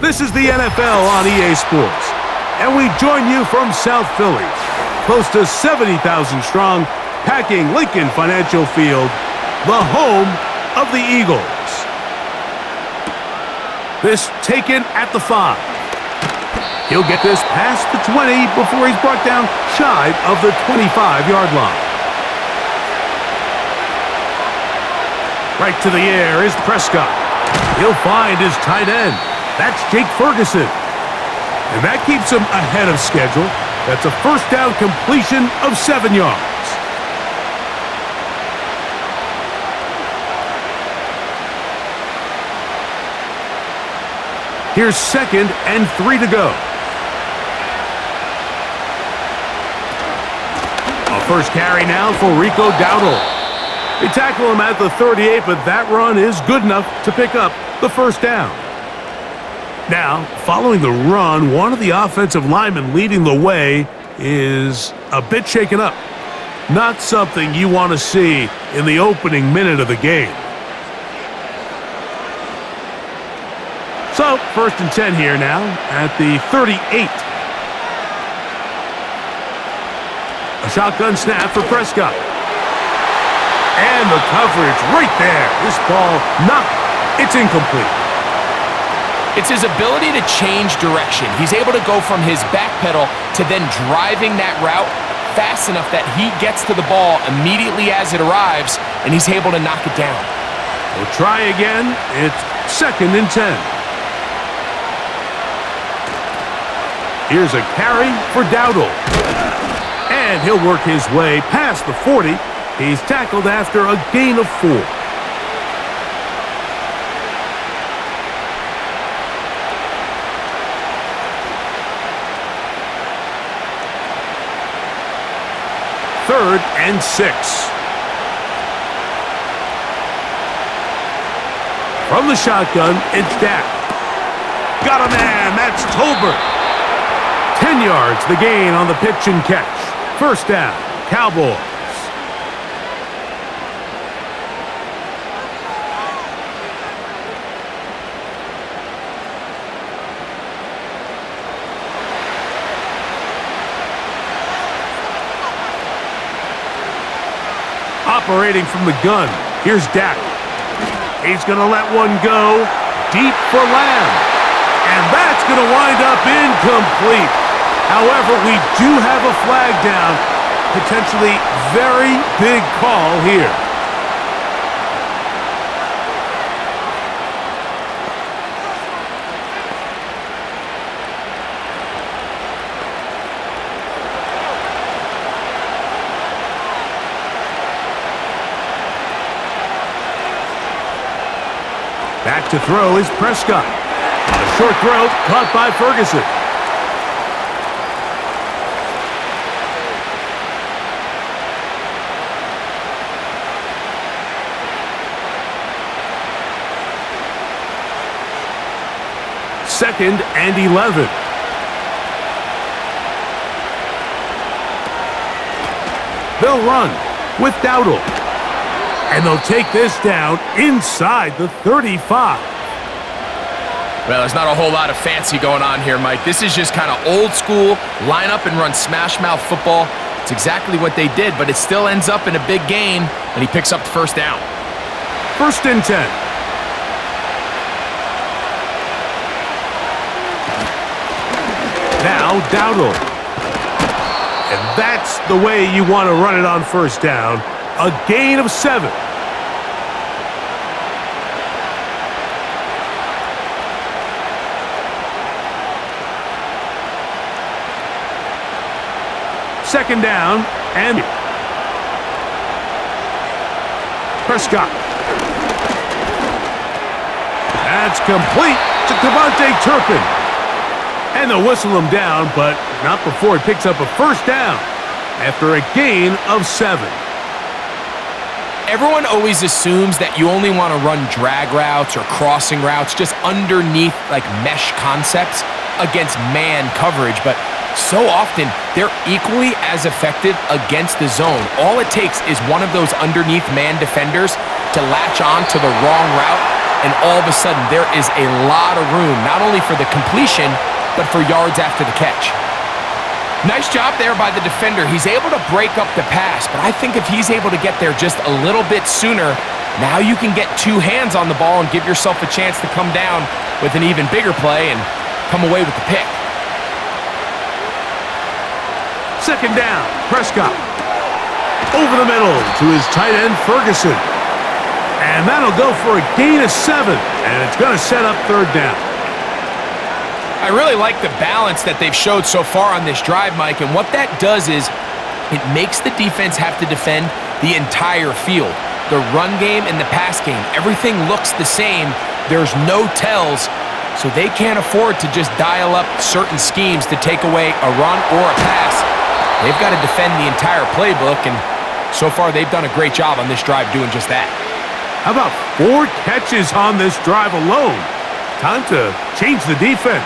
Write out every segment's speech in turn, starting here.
This is the NFL on EA Sports, and we join you from South Philly, close to 70,000 strong, packing Lincoln Financial Field, the home of the Eagles. This taken at the 5. He'll get this past the 20 before he's brought down shy of the 25-yard line. Right to the air is Prescott. He'll find his tight end. That's Jake Ferguson. And that keeps him ahead of schedule. That's a first down completion of 7 yards. Here's 2nd and 3 to go. A first carry now for Rico Dowdle. They tackle him at the 38, but that run is good enough to pick up the first down. Now, following the run, one of the offensive linemen leading the way is a bit shaken up. Not something you want to see in the opening minute of the game. So, 1st and 10 here now at the 38. A shotgun snap for Prescott. And the coverage right there. This ball it's incomplete. It's his ability to change direction. He's able to go from his back pedal to then driving that route fast enough that he gets to the ball immediately as it arrives, and he's able to knock it down. We'll try again. It's 2nd and 10. Here's a carry for Dowdle. And he'll work his way past the 40. He's tackled after a gain of 4. Third and 6. From the shotgun, it's Dak. Got a man, that's Tolbert. 10 yards, the gain on the pitch and catch. First down, Cowboys. Operating from the gun, here's Dak. He's going to let one go deep for Lamb. And that's going to wind up incomplete. However, we do have a flag down. Potentially very big call here. Back to throw is Prescott. A short throw caught by Ferguson. Second and 11. They'll run with Dowdle. And they'll take this down inside the 35. Well, there's not a whole lot of fancy going on here, Mike. This is just kind of old school, line up and run smash mouth football. It's exactly what they did, but it still ends up in a big gain, and he picks up the first down. 1st and 10. Now Dowdle. And that's the way you want to run it on first down. A gain of 7. Second down, and Prescott. That's complete to Devontae Turpin. And they'll whistle him down, but not before he picks up a first down after a gain of 7. Everyone always assumes that you only want to run drag routes or crossing routes just underneath like mesh concepts against man coverage, but so often they're equally as effective against the zone. All it takes is one of those underneath man defenders to latch on to the wrong route and all of a sudden there is a lot of room, not only for the completion, but for yards after the catch. Nice job there by the defender. He's able to break up the pass, but I think if he's able to get there just a little bit sooner, now you can get two hands on the ball and give yourself a chance to come down with an even bigger play and come away with the pick. Second down, Prescott. Over the middle to his tight end, Ferguson. And that'll go for a gain of 7, and it's going to set up third down. I really like the balance that they've showed so far on this drive, Mike, and what that does is it makes the defense have to defend the entire field. The run game and the pass game, everything looks the same. There's no tells, so they can't afford to just dial up certain schemes to take away a run or a pass. They've got to defend the entire playbook, and so far they've done a great job on this drive doing just that. How about 4 catches on this drive alone? Time to change the defense.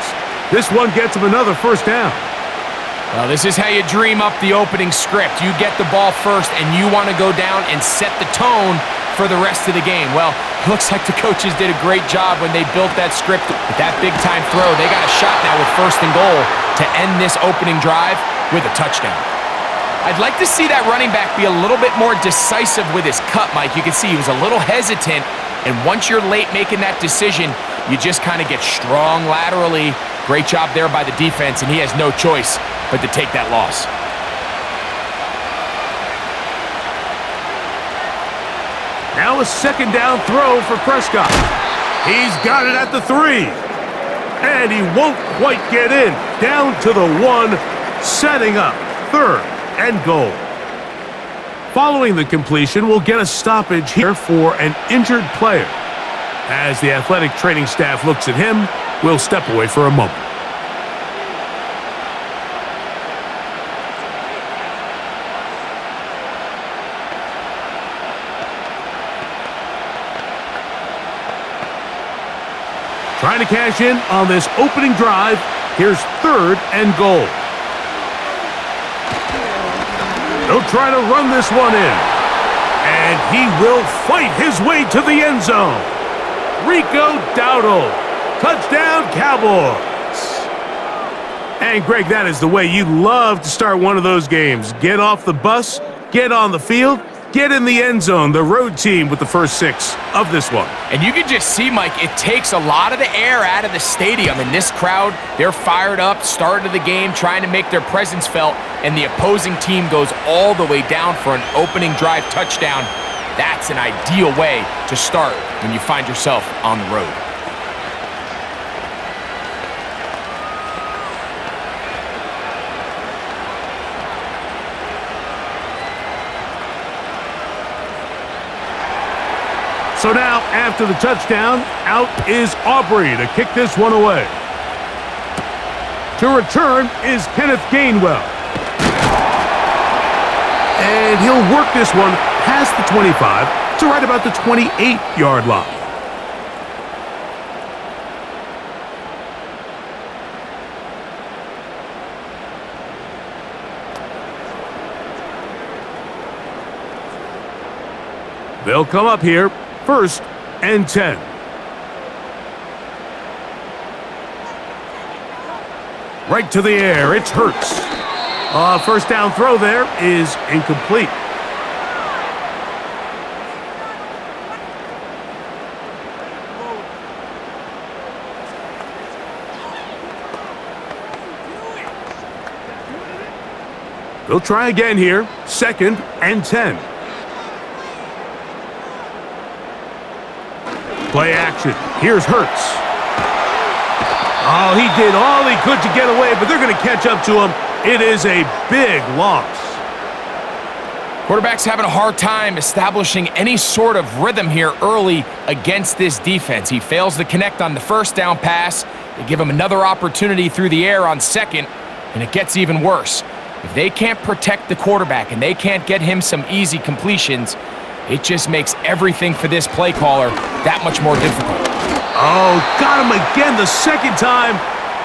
This one gets them another first down. Well, this is how you dream up the opening script. You get the ball first, and you want to go down and set the tone for the rest of the game. Well, looks like the coaches did a great job when they built that script with that big-time throw. They got a shot now with first and goal to end this opening drive with a touchdown. I'd like to see that running back be a little bit more decisive with his cut, Mike. You can see he was a little hesitant, and once you're late making that decision, you just kind of get strong laterally. Great job there by the defense, and he has no choice but to take that loss. Now a second down throw for Prescott. He's got it at the 3. And he won't quite get in. Down to the 1, setting up third and goal. Following the completion, we'll get a stoppage here for an injured player. As the athletic training staff looks at him, we'll step away for a moment. Trying to cash in on this opening drive. Here's third and goal. He'll try to run this one in. And he will fight his way to the end zone. Rico Dowdle. Touchdown, Cowboys. And, Greg, that is the way you love to start one of those games. Get off the bus, get on the field, get in the end zone. The road team with the first 6 of this one. And you can just see, Mike, it takes a lot of the air out of the stadium. And this crowd, they're fired up, start of the game, trying to make their presence felt. And the opposing team goes all the way down for an opening drive touchdown. That's an ideal way to start when you find yourself on the road. So now, after the touchdown, out is Aubrey to kick this one away. To return is Kenneth Gainwell. And he'll work this one past the 25 to right about the 28-yard line. They'll come up here, first and 10. Right to the air, it's Hurts. First down throw there is incomplete. They'll try again here, second and 10. Play action. Here's Hurts. Oh, he did all he could to get away, but they're going to catch up to him. It is a big loss. Quarterback's having a hard time establishing any sort of rhythm here early against this defense. He fails to connect on the first down pass. They give him another opportunity through the air on second, and it gets even worse. If they can't protect the quarterback and they can't get him some easy completions, it just makes everything for this play caller that much more difficult. Oh, got him again the second time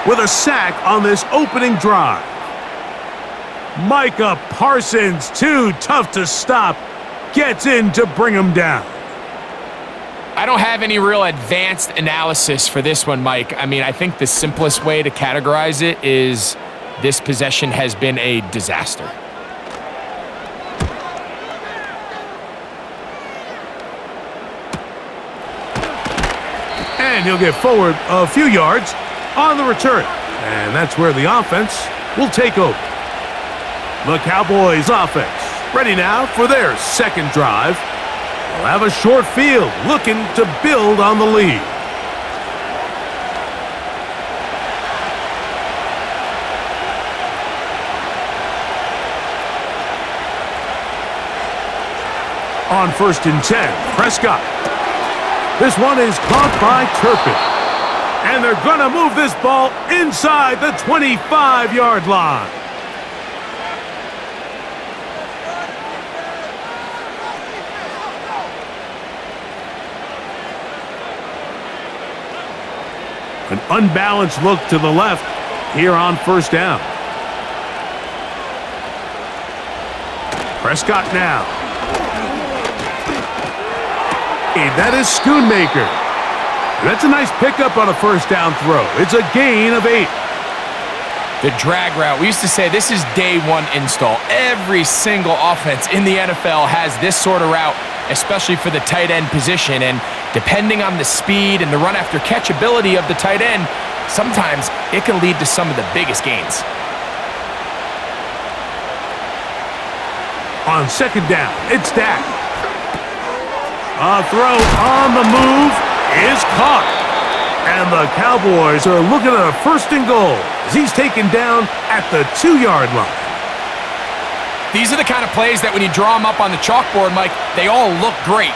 with a sack on this opening drive. Micah Parsons, too tough to stop, gets in to bring him down. I don't have any real advanced analysis for this one, Mike. I mean, I think the simplest way to categorize it is this possession has been a disaster. And he'll get forward a few yards on the return. And that's where the offense will take over. The Cowboys offense ready now for their second drive. They'll have a short field looking to build on the lead. On 1st and 10, Prescott. This one is caught by Turpin. And they're going to move this ball inside the 25-yard line. An unbalanced look to the left here on 1st down. Prescott now. And that is Schoonmaker. That's a nice pickup on a 1st down throw. It's a gain of 8. The drag route. We used to say this is day one install. Every single offense in the NFL has this sort of route, especially for the tight end position. And depending on the speed and the run after catch ability of the tight end, sometimes it can lead to some of the biggest gains. On 2nd down, it's Dak. A throw on the move is caught. And the Cowboys are looking at a 1st and goal as he's taken down at the 2-yard line. These are the kind of plays that when you draw them up on the chalkboard, Mike, they all look great.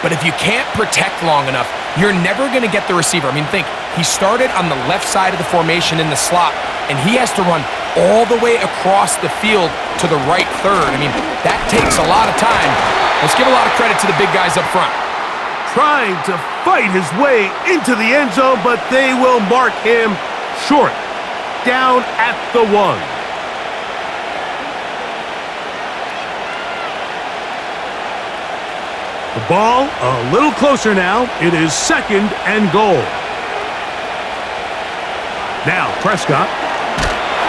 But if you can't protect long enough, you're never going to get the receiver. I mean, think, he started on the left side of the formation in the slot, and he has to run all the way across the field to the right third. I mean, that takes a lot of time. Let's give a lot of credit to the big guys up front. Trying to fight his way into the end zone, but they will mark him short. Down at the 1. The ball a little closer now. It is 2nd and goal. Now Prescott.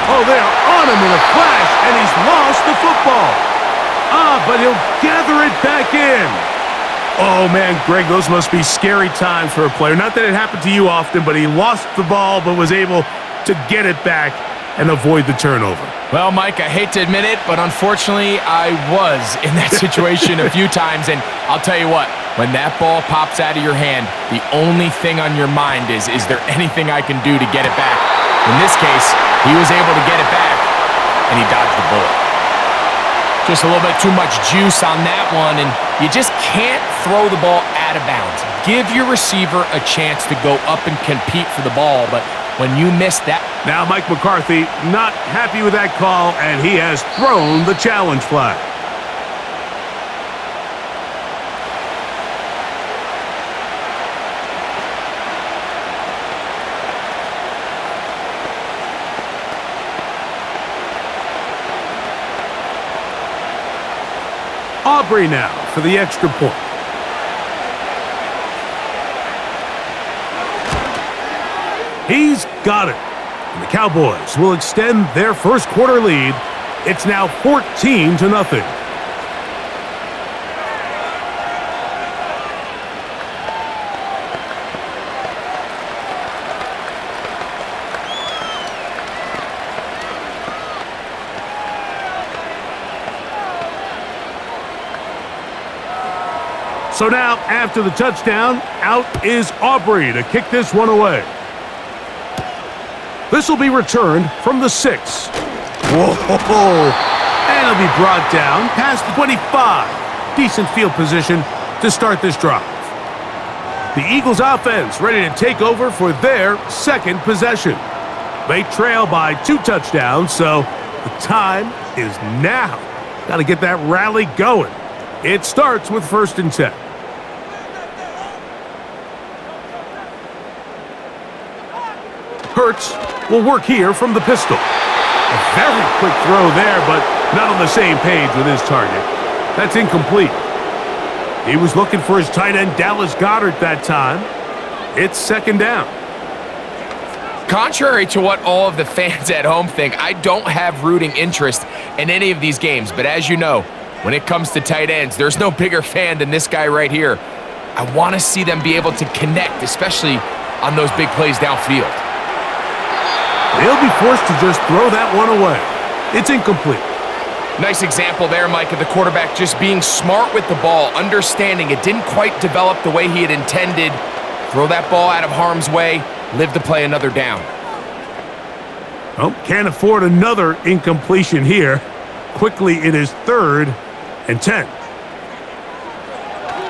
Oh, they are on him in a flash, and he's lost the football. But he'll gather it back in. Oh, man, Greg, those must be scary times for a player. Not that it happened to you often, but he lost the ball but was able to get it back and avoid the turnover. Well, Mike, I hate to admit it, but unfortunately, I was in that situation a few times. And I'll tell you what, when that ball pops out of your hand, the only thing on your mind is there anything I can do to get it back? In this case, he was able to get it back, and he dodged the bullet. Just a little bit too much juice on that one, and you just can't throw the ball out of bounds. Give your receiver a chance to go up and compete for the ball, but when you miss that... Now Mike McCarthy not happy with that call, and he has thrown the challenge flag. Aubrey now for the extra point. He's got it. And the Cowboys will extend their 1st quarter lead. It's now 14-0. So now, after the touchdown, out is Aubrey to kick this one away. This will be returned from the 6. Whoa! And it'll be brought down past the 25. Decent field position to start this drive. The Eagles offense ready to take over for their 2nd possession. They trail by 2 touchdowns, so the time is now. Got to get that rally going. It starts with 1st and 10. Hurts will work here from the pistol. A very quick throw there, but not on the same page with his target. That's incomplete. He was looking for his tight end, Dallas Goedert, that time. It's second down. Contrary to what all of the fans at home think, I don't have rooting interest in any of these games. But as you know, when it comes to tight ends, there's no bigger fan than this guy right here. I want to see them be able to connect, especially on those big plays downfield. They'll be forced to just throw that one away. It's incomplete. Nice example there, Mike, of the quarterback just being smart with the ball, understanding it didn't quite develop the way he had intended. Throw that ball out of harm's way, live to play another down. Oh, can't afford another incompletion here. Quickly, it is 3rd and 10.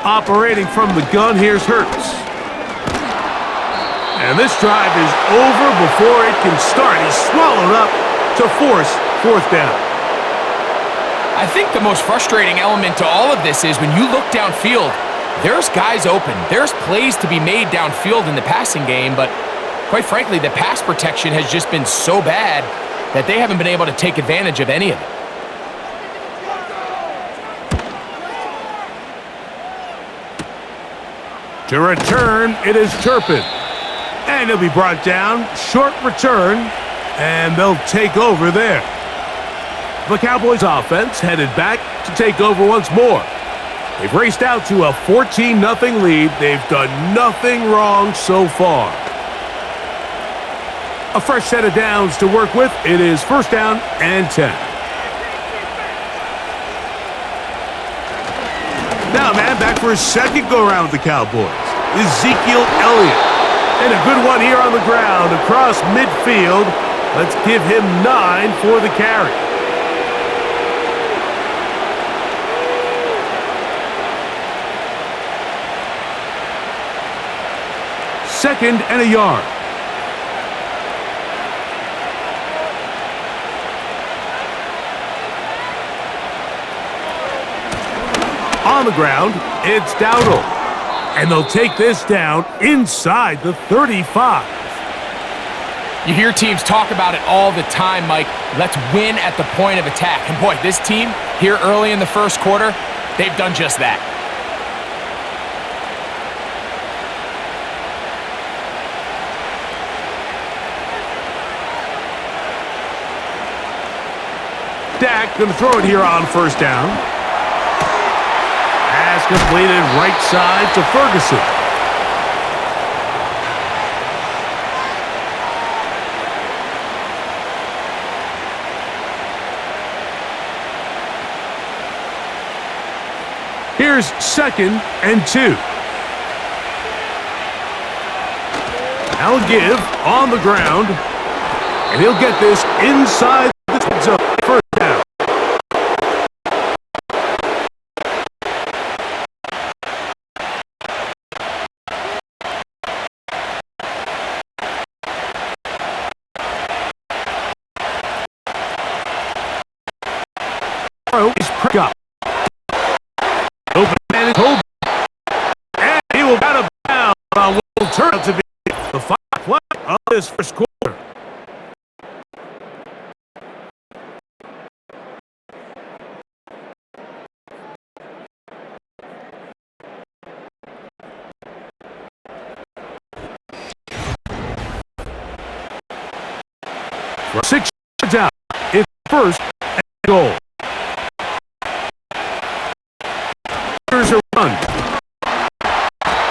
Operating from the gun, here's Hurts. And this drive is over before it can start. He's swallowed up to force 4th down. I think the most frustrating element to all of this is when you look downfield, there's guys open. There's plays to be made downfield in the passing game, but quite frankly, the pass protection has just been so bad that they haven't been able to take advantage of any of it. To return, it is Turpin. And he'll be brought down. Short return, and they'll take over there. The Cowboys offense headed back to take over once more. They've raced out to a 14-0 lead. They've done nothing wrong so far. A fresh set of downs to work with. It is 1st down and 10. Now, man, back for his second go-around with the Cowboys. Ezekiel Elliott. And a good one here on the ground across midfield. Let's give him 9 for the carry. Second and a yard. On the ground, it's Dowdle. And they'll take this down inside the 35. You hear teams talk about it all the time, Mike. Let's win at the point of attack. And boy, this team here early in the first quarter, they've done just that. Dak going to throw it here on 1st down. Pass completed right side to Ferguson. Here's 2nd and 2. Now give on the ground, and he'll get this inside the zone. 1st down. Is prick up. Open man is hold. And he will out of bounds on what will turn out to be the final play of this first quarter. For 6 yards out, it's 1st and goal. Here's a run.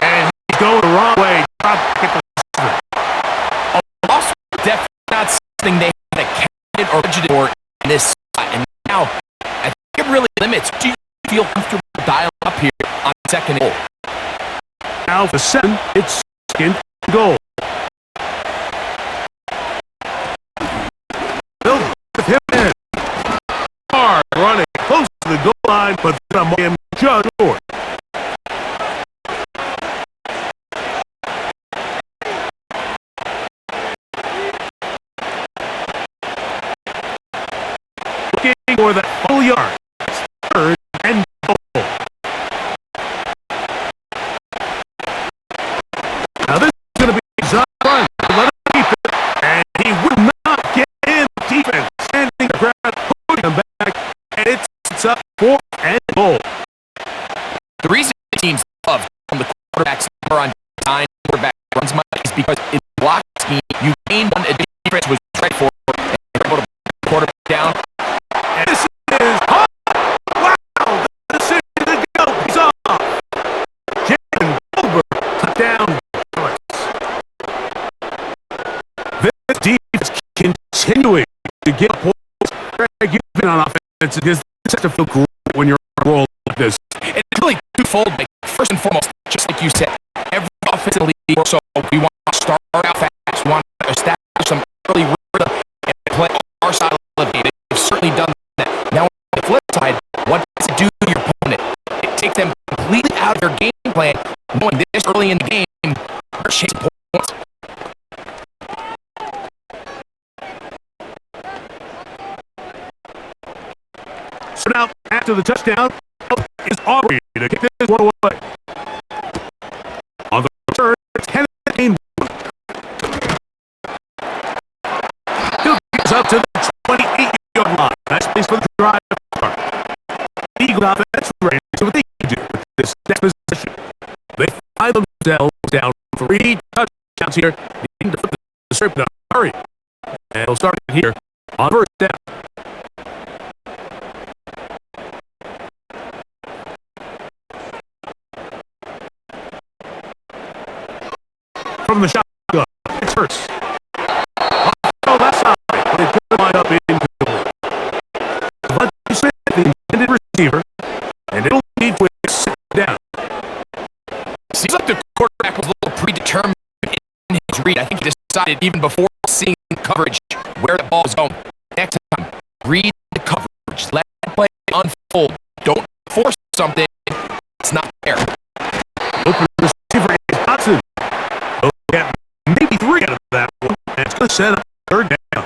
And he's going the wrong way. Also, definitely not something they had accounted or budgeted for in this spot. And now, I think it really limits. Do you feel comfortable dialing up here on 2nd and goal? Now for 7, it's 2nd and goal. Bill with him in. Hard running close to the goal line, but him just short. Looking for that full yard. 3rd and goal. Now this is going to be his run. Let him keep it. And he would not get in defense. Standing ground, putting him back. And it's up 4th and goal. because in the block scheme, you gained one, the defense was right for it, and you're able to quarterback down. And this is hot. Wow, the decision to go. He's off. Jalen Gilbert, touchdown. This defense continuing to get points. Greg, you've been on offense because it's such a feel great when you're on a roll like this. And it's really twofold. Like, first and foremost, just like you said, every offense in the league, so we want to start out fast. We want to establish some early rhythm and play our style of the game. They've certainly done that. Now, on the flip side, what does it do to your opponent? It takes them completely out of their game plan, knowing this early in the game, they're chasing points. So now, after the touchdown, is Aubrey to kick this one away. On the return, it's Kenneth Gain. He'll kick us up to the 28-yard line. Nice place for the drive. The Eagles offense ready to what they can do with this next possession. They find themselves down 3 touchdowns here. Needing to flip the script in a hurry. And they'll start here on first down. From the shotgun, it's Hurts. Oh, left side, but they put the line up incomplete. But Smith, the intended receiver, and it'll lead to a sit down. Seems like the quarterback was a little predetermined in his read. I think he decided even before seeing the coverage where the ball was going. Next time, read the coverage. Let the play unfold. Don't force something. It's not fair. Open receiver is Hudson. Get maybe 3 out of that one, and it's going to set up third down.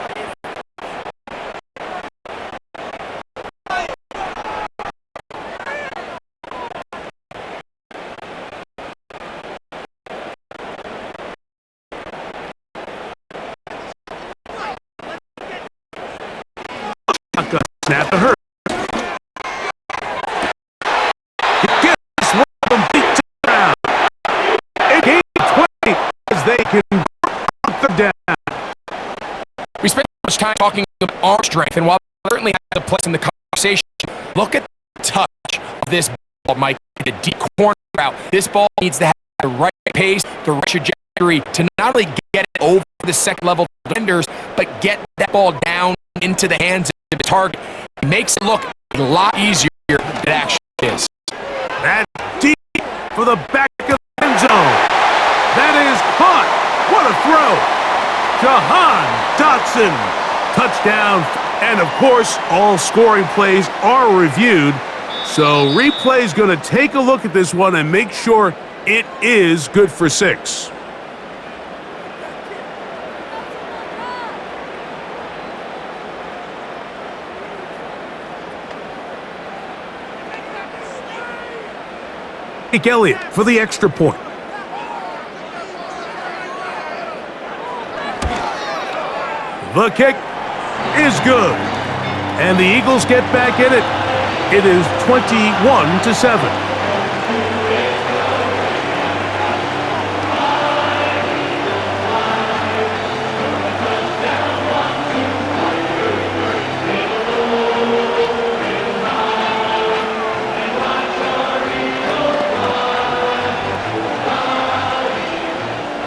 Shotgun snap to Hurts. He gets one of them beat to the ground. It gained 20 as they can third down. We spent much time talking about arm strength, and while it certainly has a place in the conversation, look at the touch of this ball, Mike. The deep corner route. This ball needs to have the right pace, the right trajectory to not only get it over the second level defenders, but get that ball down into the hands of the target. It makes it look a lot easier than it actually is. That deep for the back of the end zone. That is caught. What a throw. Jahan Dotson. Touchdown. And of course, all scoring plays are reviewed. So replay's going to take a look at this one and make sure it is good for 6. Elliott for the extra point. The kick is good. And the Eagles get back in it. It is 21-7.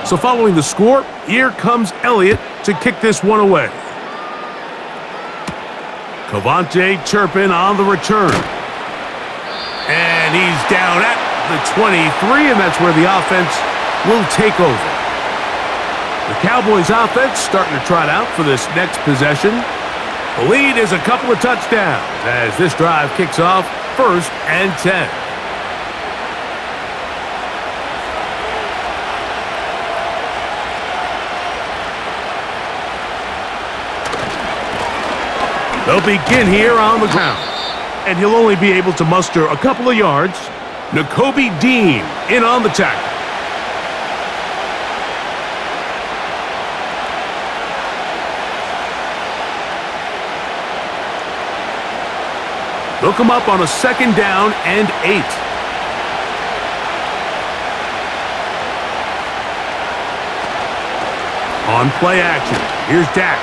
So following the score, here comes Elliott to kick this one away. Cavante Turpin on the return. And he's down at the 23, and that's where the offense will take over. The Cowboys offense starting to trot out for this next possession. The lead is a couple of touchdowns as this drive kicks off 1st and 10. They'll begin here on the ground, and he'll only be able to muster a couple of yards. Nakobe Dean in on the tackle. They'll come up on a 2nd down and 8. On play action, here's Dak.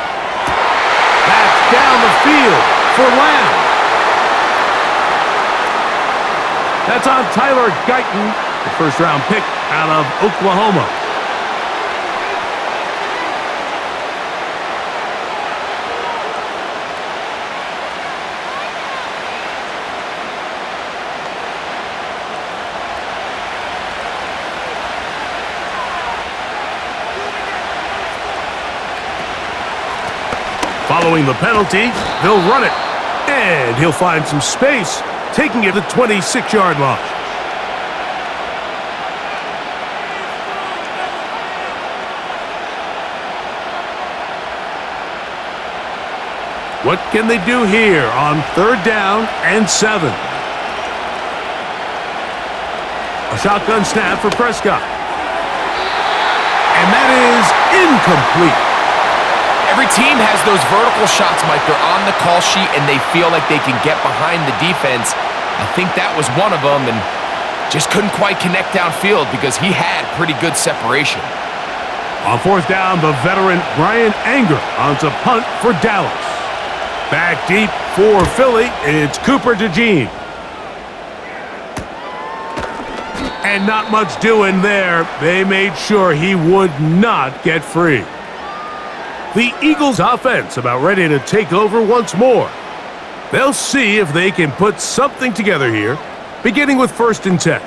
That's down the field for Lamb. That's on Tyler Guyton, the first-round pick out of Oklahoma. Following the penalty, they'll run it. And he'll find some space, taking it to the 26-yard line. What can they do here on 3rd down and 7? A shotgun snap for Prescott. And that is incomplete. Every team has those vertical shots, Mike. They're on the call sheet, and they feel like they can get behind the defense. I think that was one of them, and just couldn't quite connect downfield because he had pretty good separation. On 4th down, the veteran Brian Anger onto punt for Dallas. Back deep for Philly, it's Cooper DeJean. And not much doing there. They made sure he would not get free. The Eagles' offense about ready to take over once more. They'll see if they can put something together here, beginning with 1st and 10.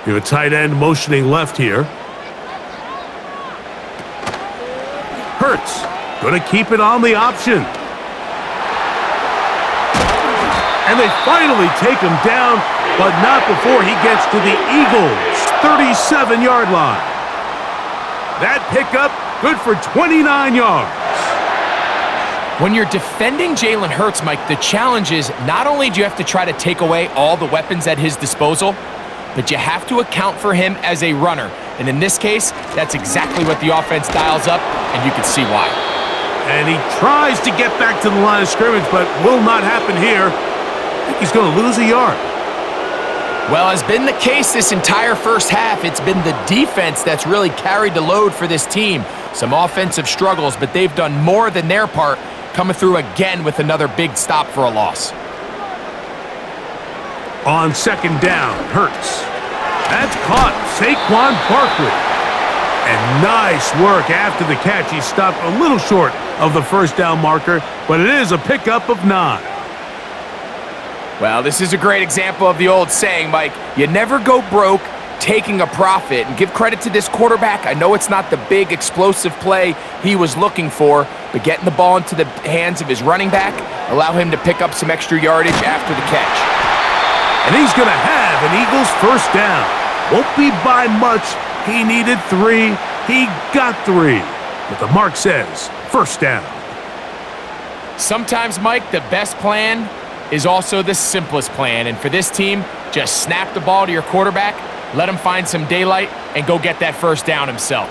You have a tight end motioning left here. Hurts, going to keep it on the option. And they finally take him down, but not before he gets to the Eagles' 37-yard line. That pickup, good for 29 yards. When you're defending Jalen Hurts, Mike, the challenge is not only do you have to try to take away all the weapons at his disposal, but you have to account for him as a runner. And in this case, that's exactly what the offense dials up, and you can see why. And he tries to get back to the line of scrimmage, but will not happen here. I think he's going to lose a yard. Well, as been the case this entire first half, it's been the defense that's really carried the load for this team. Some offensive struggles, but they've done more than their part, coming through again with another big stop for a loss. On 2nd down, Hurts. That's caught. Saquon Barkley. And nice work after the catch. He stopped a little short of the 1st down marker, but it is a pickup of 9. Well, this is a great example of the old saying, Mike, you never go broke taking a profit. And give credit to this quarterback. I know it's not the big explosive play he was looking for, but getting the ball into the hands of his running back, allow him to pick up some extra yardage after the catch. And he's going to have an Eagles 1st down. Won't be by much. He needed 3. He got 3. But the mark says 1st down. Sometimes, Mike, the best plan is also the simplest plan. And for this team, just snap the ball to your quarterback, let him find some daylight, and go get that 1st down himself.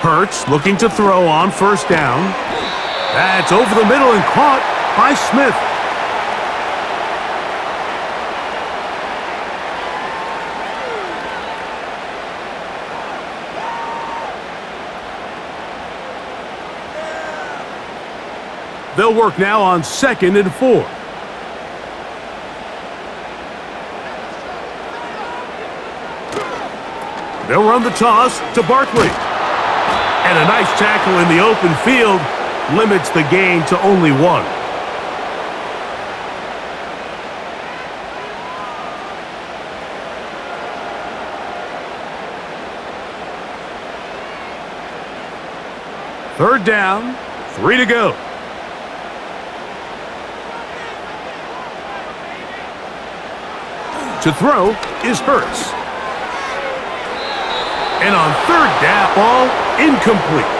Hurts looking to throw on 1st down. That's over the middle and caught by Smith. They'll work now on 2nd and 4. They'll run the toss to Barkley. And a nice tackle in the open field limits the gain to only 1. Third down, 3 to go. To throw is Hurts. And on 3rd down, ball incomplete.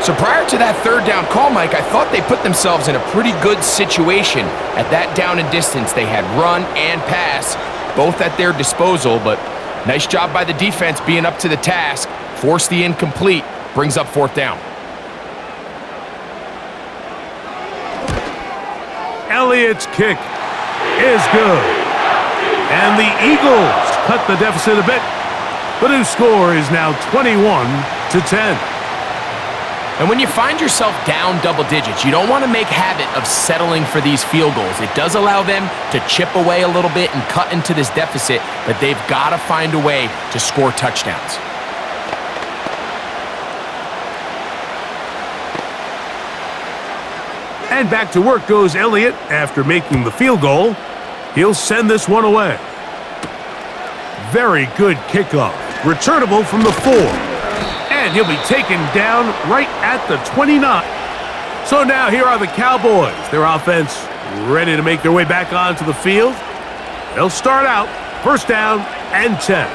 So prior to that 3rd down call, Mike, I thought they put themselves in a pretty good situation at that down and distance. They had run and pass, both at their disposal, but nice job by the defense being up to the task. Force the incomplete, brings up 4th down. Elliott's kick is good. And the Eagles cut the deficit a bit. The new score is now 21-10. And when you find yourself down double digits, you don't want to make habit of settling for these field goals. It does allow them to chip away a little bit and cut into this deficit, but they've got to find a way to score touchdowns. And back to work goes Elliott after making the field goal. He'll send this one away. Very good kickoff. Returnable from the 4. And he'll be taken down right at the 29. So now here are the Cowboys. Their offense ready to make their way back onto the field. They'll start out first down and 10.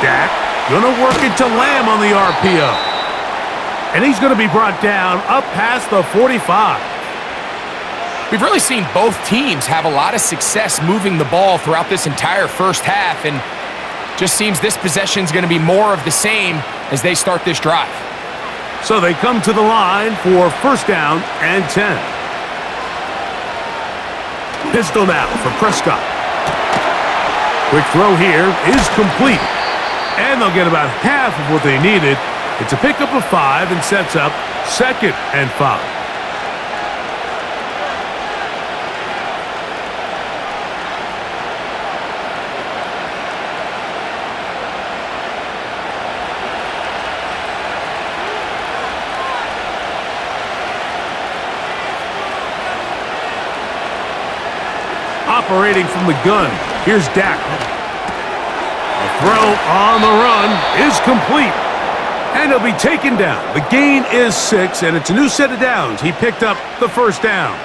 Dak gonna work it to Lamb on the RPO. And he's gonna be brought down up past the 45. We've really seen both teams have a lot of success moving the ball throughout this entire first half, and just seems this possession is gonna be more of the same as they start this drive. So they come to the line for first down and 10. Pistol now for Prescott. Quick throw here is complete. And they'll get about half of what they needed. It's a pickup of 5 and sets up second and 5. Operating from the gun, here's Dak. Throw on the run is complete. And he'll be taken down. The gain is 6, and it's a new set of downs. He picked up the first down.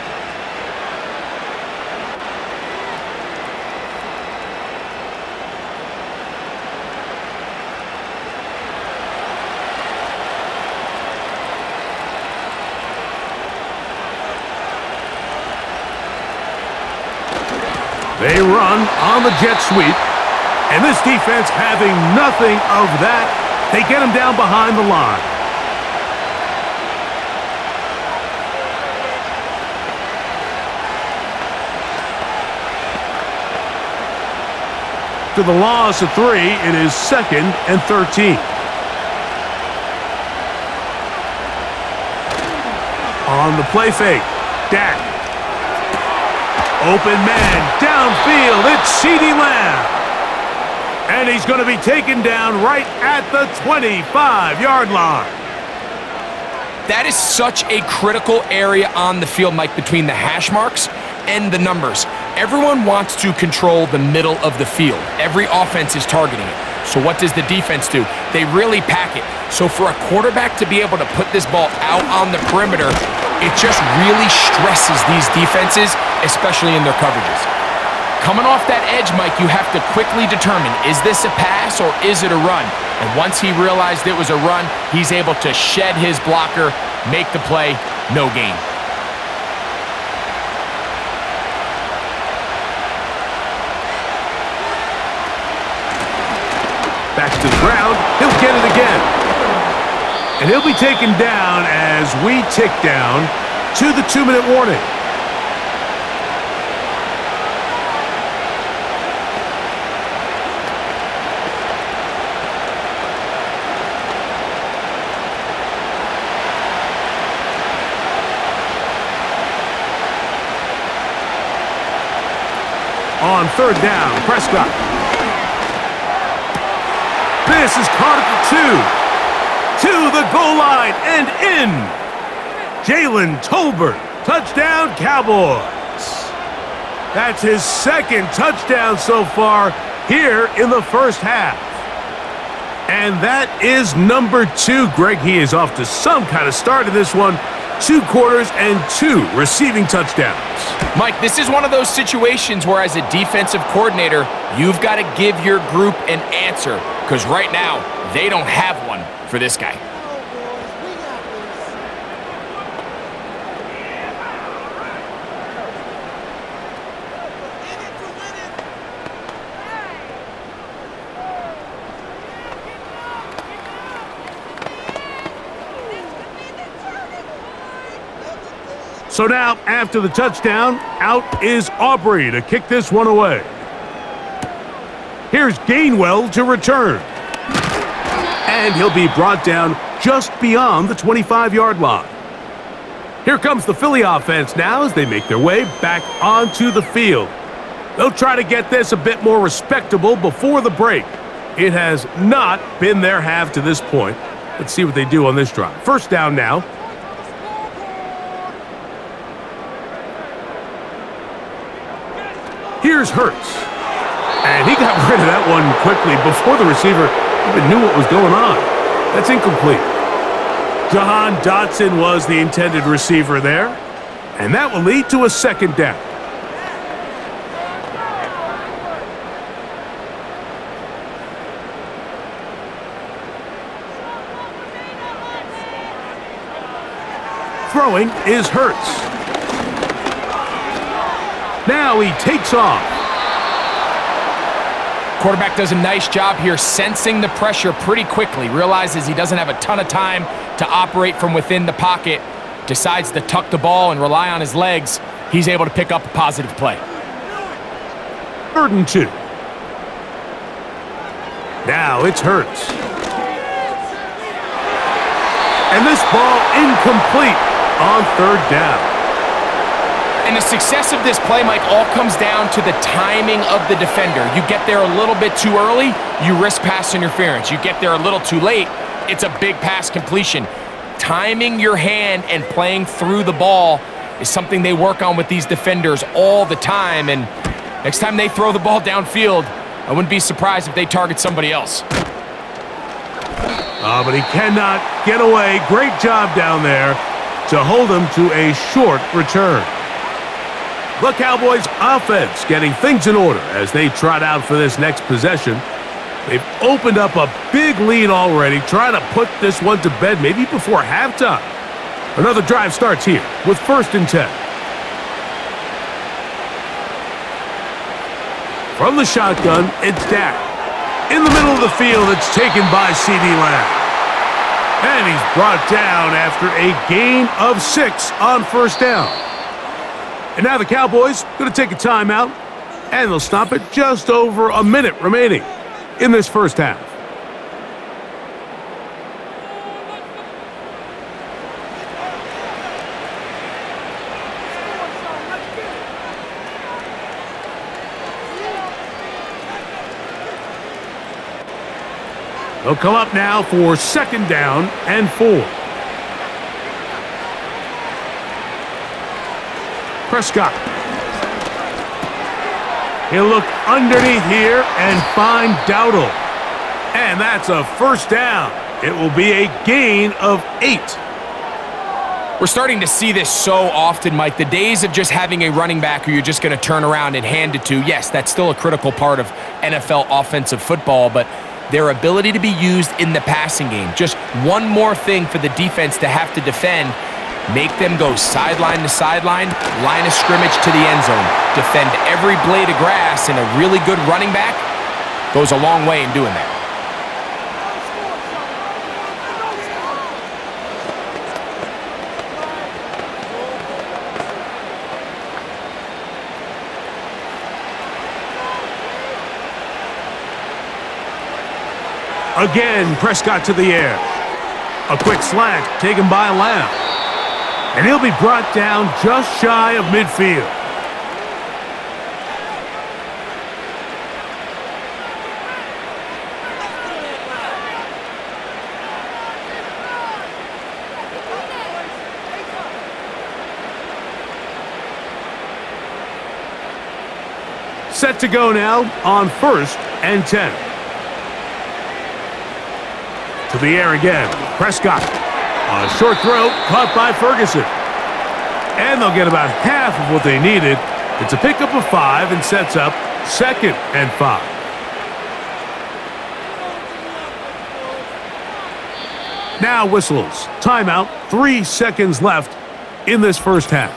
They run on the jet sweep. And this defense having nothing of that, they get him down behind the line. To the loss of 3, it is second and 13. On the play fake, Dak. Open man, downfield, it's CeeDee Lamb. And he's going to be taken down right at the 25-yard line. That is such a critical area on the field, Mike, between the hash marks and the numbers. Everyone wants to control the middle of the field. Every offense is targeting it. So what does the defense do? They really pack it. So for a quarterback to be able to put this ball out on the perimeter, it just really stresses these defenses, especially in their coverages. Coming off that edge, Mike, you have to quickly determine, is this a pass or is it a run? And once he realized it was a run, he's able to shed his blocker, make the play, no gain. Back to the ground, he'll get it again. And he'll be taken down as we tick down to the 2-minute warning. On third down, Prescott. This is caught at the 2. To the goal line and in. Jalen Tolbert, touchdown Cowboys. That's his second touchdown so far here in the first half. And that is number 2. Greg, he is off to some kind of start in this one. 2 quarters and 2 receiving touchdowns. Mike, this is one of those situations where as a defensive coordinator, you've got to give your group an answer, because right now, they don't have one for this guy. So now, after the touchdown, out is Aubrey to kick this one away. Here's Gainwell to return. And he'll be brought down just beyond the 25-yard line. Here comes the Philly offense now as they make their way back onto the field. They'll try to get this a bit more respectable before the break. It has not been their half to this point. Let's see what they do on this drive. First down now. Here's Hurts. And he got rid of that one quickly before the receiver even knew what was going on. That's incomplete. Jahan Dotson was the intended receiver there. And that will lead to a second down. Throwing is Hurts. Now he takes off. Quarterback does a nice job here sensing the pressure pretty quickly. Realizes he doesn't have a ton of time to operate from within the pocket. Decides to tuck the ball and rely on his legs. He's able to pick up a positive play. 3rd and 2. Now it's Hurts. And this ball incomplete on 3rd down. And the success of this play, Mike, all comes down to the timing of the defender. You get there a little bit too early, you risk pass interference. You get there a little too late, it's a big pass completion. Timing your hand and playing through the ball is something they work on with these defenders all the time. And next time they throw the ball downfield, I wouldn't be surprised if they target somebody else. But he cannot get away. Great job down there to hold him to a short return. The Cowboys offense getting things in order as they trot out for this next possession. They've opened up a big lead already, trying to put this one to bed maybe before halftime. Another drive starts here with 1st and 10. From the shotgun, it's Dak. In the middle of the field, it's taken by C.D. Lamb. And he's brought down after a gain of 6 on 1st down. And now the Cowboys going to take a timeout, and they'll stop it just over a minute remaining in this first half. They'll come up now for 2nd down and 4. Prescott. He'll look underneath here and find Dowdle. And that's a 1st down. It will be a gain of 8. We're starting to see this so often, Mike. The days of just having a running back who you're just going to turn around and hand it to, yes, that's still a critical part of NFL offensive football, but their ability to be used in the passing game, just one more thing for the defense to have to defend. Make them go sideline to sideline, line of scrimmage to the end zone. Defend every blade of grass, and a really good running back goes a long way in doing that. Again, Prescott to the air. A quick slant taken by Lamb. And he'll be brought down just shy of midfield. Set to go now on 1st and 10. To the air again. Prescott. A short throw caught by Ferguson. And they'll get about half of what they needed. It's a pickup of 5 and sets up 2nd and 5. Now whistles. Timeout. 3 seconds left in this first half.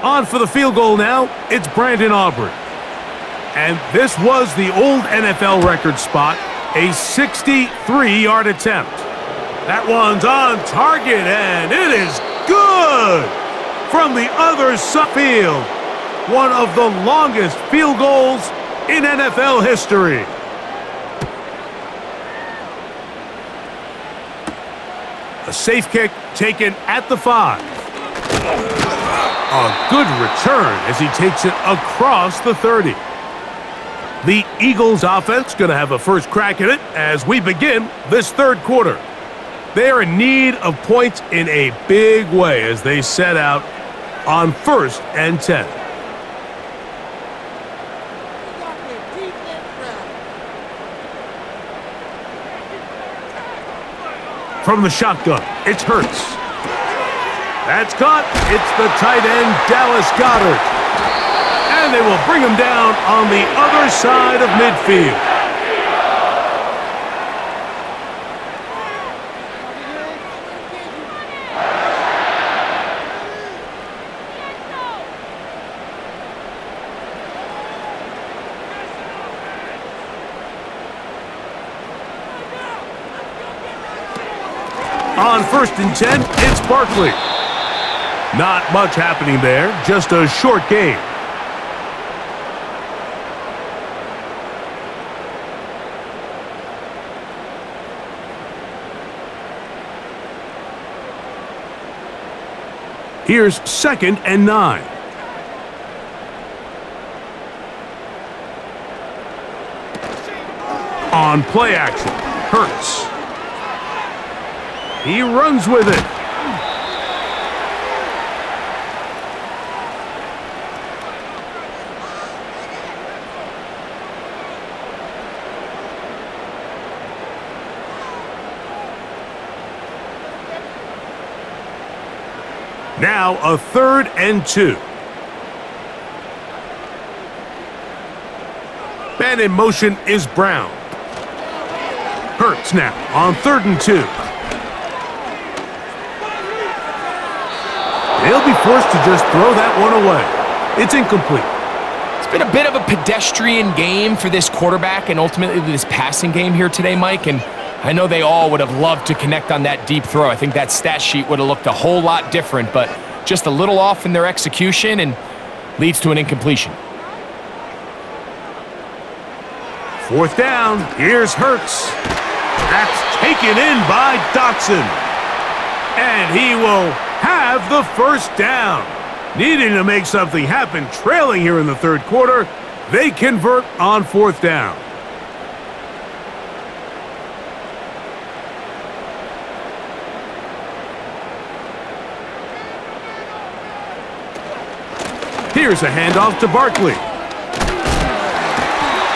On for the field goal now, it's Brandon Aubrey. And this was the old NFL record spot, a 63-yard attempt. That one's on target, and it is good! From the other side field, one of the longest field goals in NFL history. A safe kick taken at the 5. A good return as he takes it across the 30. The Eagles offense going to have a first crack at it as we begin this third quarter. They are in need of points in a big way as they set out on 1st and 10. From the shotgun, it's Hurts. That's caught. It's the tight end, Dallas Goedert. And they will bring him down on the other side of midfield. On 1st and 10, it's Barkley. Not much happening there, just a short game. Here's 2nd and 9. On play action, Hurts. He runs with it. Now a 3rd and 2. Man in motion is Brown. Hurts now on 3rd and 2. They'll be forced to just throw that one away. It's incomplete. It's been a bit of a pedestrian game for this quarterback and ultimately this passing game here today, Mike. And I know they all would have loved to connect on that deep throw. I think that stat sheet would have looked a whole lot different, but just a little off in their execution and leads to an incompletion. 4th down. Here's Hurts. That's taken in by Dotson. And he will have the 1st down. Needing to make something happen, trailing here in the 3rd quarter, they convert on 4th down. Here's a handoff to Barkley.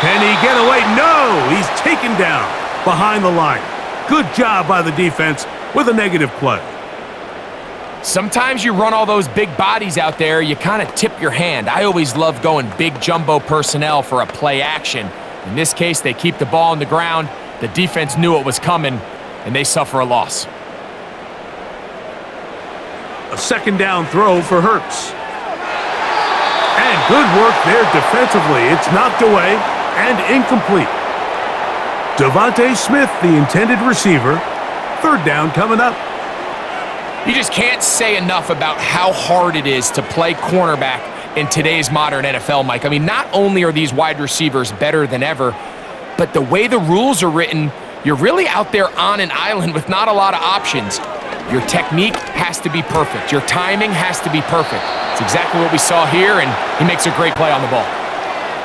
Can he get away? No! He's taken down behind the line. Good job by the defense with a negative play. Sometimes you run all those big bodies out there, you kind of tip your hand. I always love going big jumbo personnel for a play action. In this case, they keep the ball on the ground. The defense knew it was coming, and they suffer a loss. A 2nd down throw for Hurts. And good work there defensively. It's knocked away and incomplete. Devontae Smith, the intended receiver. 3rd down coming up. You just can't say enough about how hard it is to play cornerback in today's modern NFL, Mike. I mean, not only are these wide receivers better than ever, but the way the rules are written, you're really out there on an island with not a lot of options. Your technique has to be perfect. Your timing has to be perfect. It's exactly what we saw here, and he makes a great play on the ball.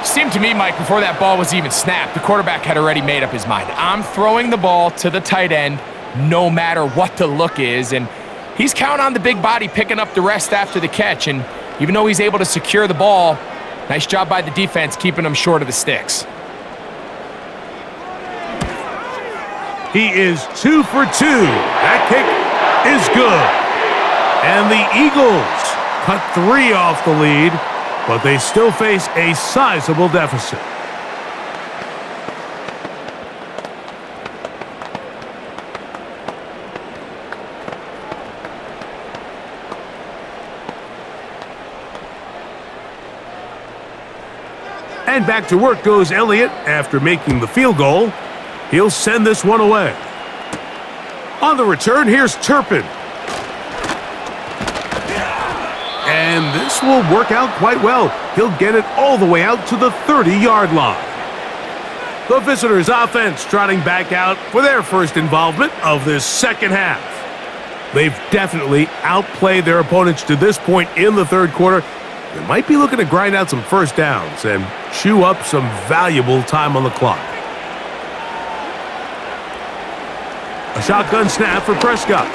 Seemed to me, Mike, before that ball was even snapped, the quarterback had already made up his mind. I'm throwing the ball to the tight end no matter what the look is, and he's counting on the big body picking up the rest after the catch, and even though he's able to secure the ball, nice job by the defense keeping him short of the sticks. He is 2 for 2. That kick is good. And the Eagles cut 3 off the lead, but they still face a sizable deficit. And back to work goes Elliott after making the field goal. He'll send this one away. On the return, here's Turpin. And this will work out quite well. He'll get it all the way out to the 30-yard line. The visitors' offense trotting back out for their first involvement of this second half. They've definitely outplayed their opponents to this point in the third quarter. They might be looking to grind out some first downs and chew up some valuable time on the clock. A shotgun snap for Prescott.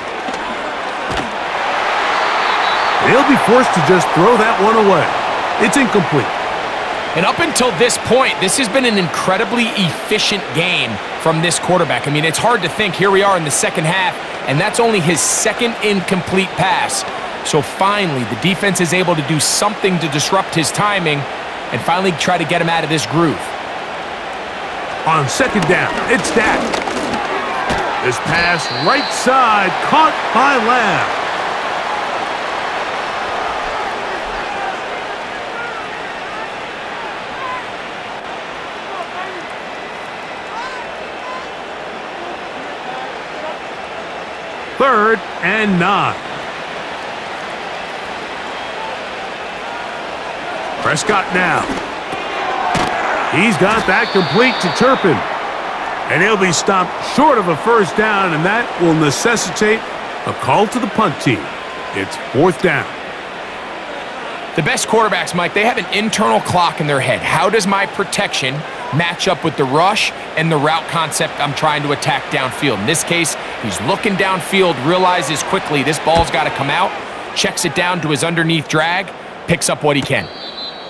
They'll be forced to just throw that one away. It's incomplete. And up until this point, this has been an incredibly efficient game from this quarterback. I mean, it's hard to think. Here we are in the second half, and that's only his second incomplete pass. So finally, the defense is able to do something to disrupt his timing and finally try to get him out of this groove. On second down, it's Dak. This pass right side, caught by Lamb. Third and 9. Prescott now. He's got that complete to Turpin. And he'll be stopped short of a first down, and that will necessitate a call to the punt team. It's fourth down. The best quarterbacks, Mike, they have an internal clock in their head. How does my protection match up with the rush and the route concept I'm trying to attack downfield? In this case, he's looking downfield, realizes quickly this ball's got to come out, checks it down to his underneath drag, picks up what he can.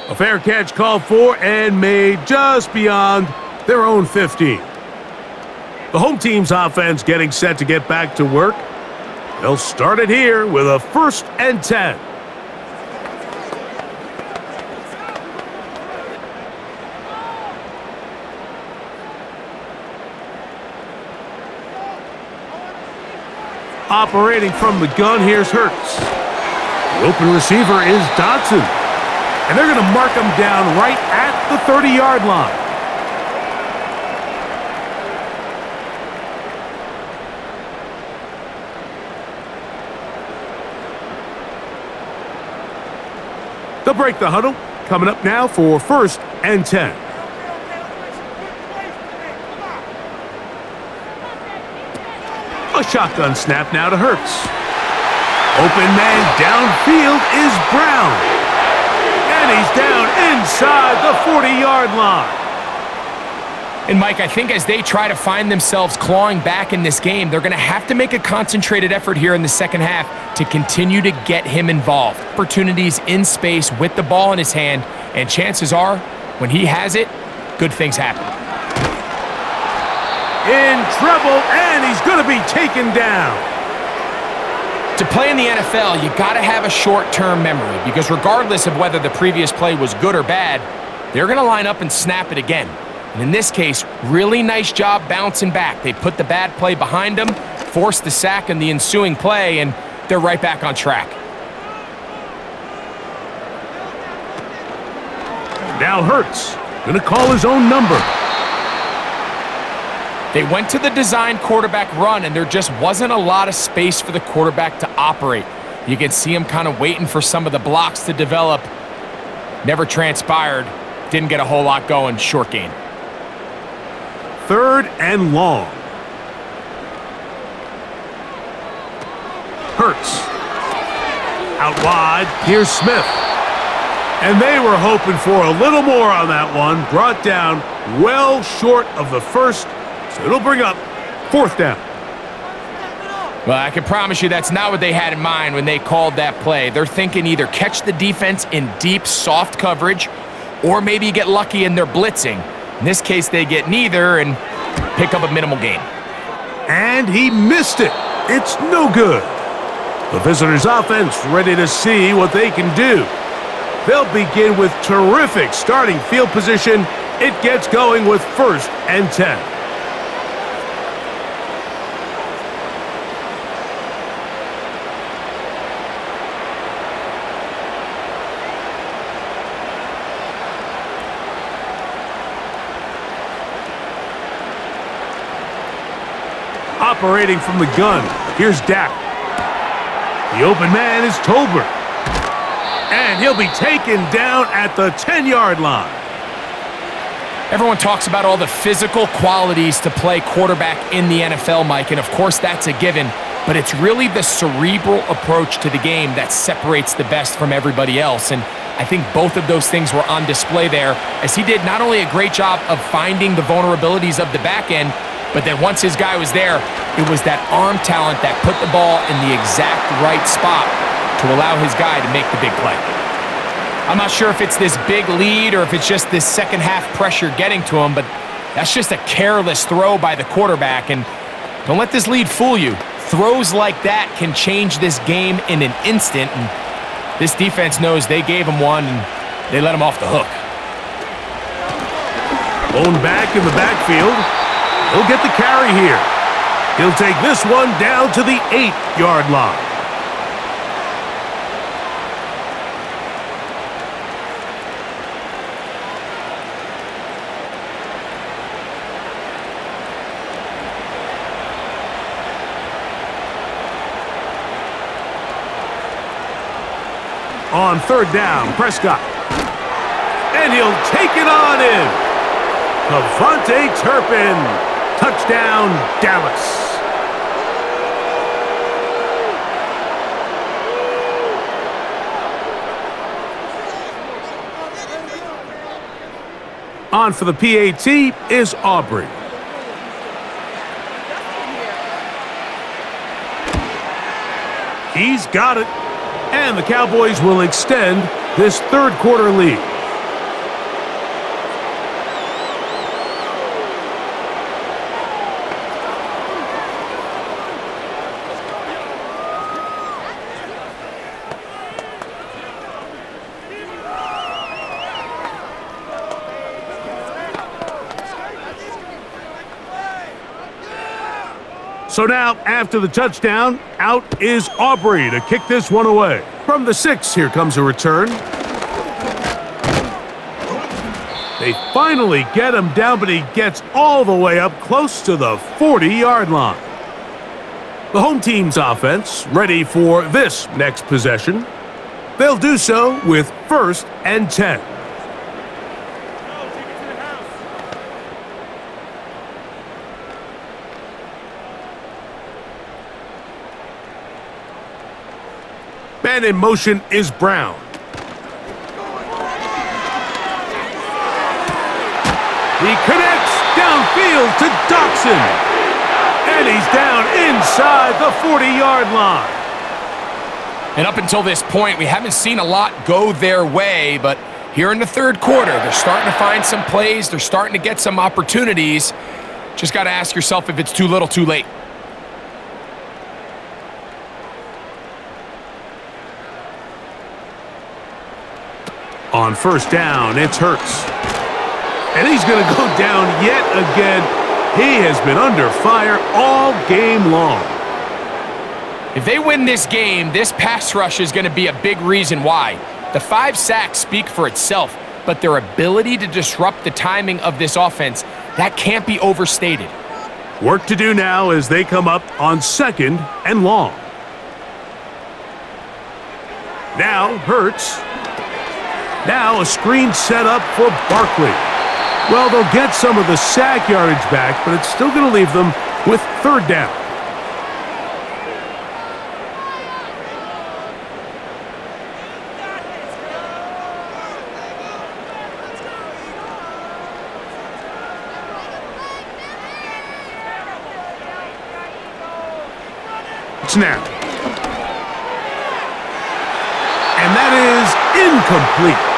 A fair catch called for and made just beyond their own 15. The home team's offense getting set to get back to work. They'll start it here with a 1st and 10. Operating from the gun, here's Hurts. The open receiver is Dotson. And they're going to mark him down right at the 30-yard line. They'll break the huddle. Coming up now for 1st and 10. A shotgun snap now to Hurts. Open man downfield is Brown. And he's down inside the 40-yard line. And Mike, I think as they try to find themselves clawing back in this game, they're going to have to make a concentrated effort here in the second half to continue to get him involved. Opportunities in space with the ball in his hand, and chances are, when he has it, good things happen. In trouble, and he's going to be taken down. To play in the NFL, you got to have a short-term memory because regardless of whether the previous play was good or bad, they're going to line up and snap it again. And in this case, really nice job bouncing back. They put the bad play behind them, forced the sack in the ensuing play, and they're right back on track. Now Hurts, going to call his own number. They went to the design quarterback run, and there just wasn't a lot of space for the quarterback to operate. You can see him kind of waiting for some of the blocks to develop. Never transpired. Didn't get a whole lot going. Short gain. 3rd and long. Hurts. Out wide, here's Smith. And they were hoping for a little more on that one. Brought down well short of the first. So it'll bring up 4th down. Well, I can promise you that's not what they had in mind when they called that play. They're thinking either catch the defense in deep, soft coverage, or maybe get lucky in their blitzing. In this case, they get neither and pick up a minimal gain. And he missed it. It's no good. The visitors' offense ready to see what they can do. They'll begin with terrific starting field position. It gets going with 1st and 10. Operating from the gun, here's Dak. The open man is Tolbert. And he'll be taken down at the 10-yard line. Everyone talks about all the physical qualities to play quarterback in the NFL, Mike, and of course that's a given, but it's really the cerebral approach to the game that separates the best from everybody else, and I think both of those things were on display there, as he did not only a great job of finding the vulnerabilities of the back end, but then once his guy was there, it was that arm talent that put the ball in the exact right spot to allow his guy to make the big play. I'm not sure if it's this big lead or if it's just this second half pressure getting to him, but that's just a careless throw by the quarterback, and don't let this lead fool you. Throws like that can change this game in an instant, and this defense knows they gave him one, and they let him off the hook. Blown back in the backfield. He'll get the carry here. He'll take this one down to the 8-yard line. On third down, Prescott. And he'll take it on in. Devontae Turpin. Touchdown, Dallas. On for the PAT is Aubrey. He's got it. And the Cowboys will extend this third quarter lead. So now, after the touchdown, out is Aubrey to kick this one away. From the 6, here comes a return. They finally get him down, but he gets all the way up close to the 40-yard line. The home team's offense ready for this next possession. They'll do so with 1st and 10. Man in motion is Brown. He connects downfield to Dotson. And he's down inside the 40-yard line. And up until this point, we haven't seen a lot go their way, but here in the third quarter, they're starting to find some plays. They're starting to get some opportunities. Just got to ask yourself if it's too little, too late. On first down, it's Hurts. And he's going to go down yet again. He has been under fire all game long. If they win this game, this pass rush is going to be a big reason why. The 5 sacks speak for itself, but their ability to disrupt the timing of this offense, that can't be overstated. Work to do now as they come up on 2nd and long. Now Hurts. Now a screen set up for Barkley. Well, they'll get some of the sack yardage back, but it's still going to leave them with 3rd down. Snap. And that is incomplete.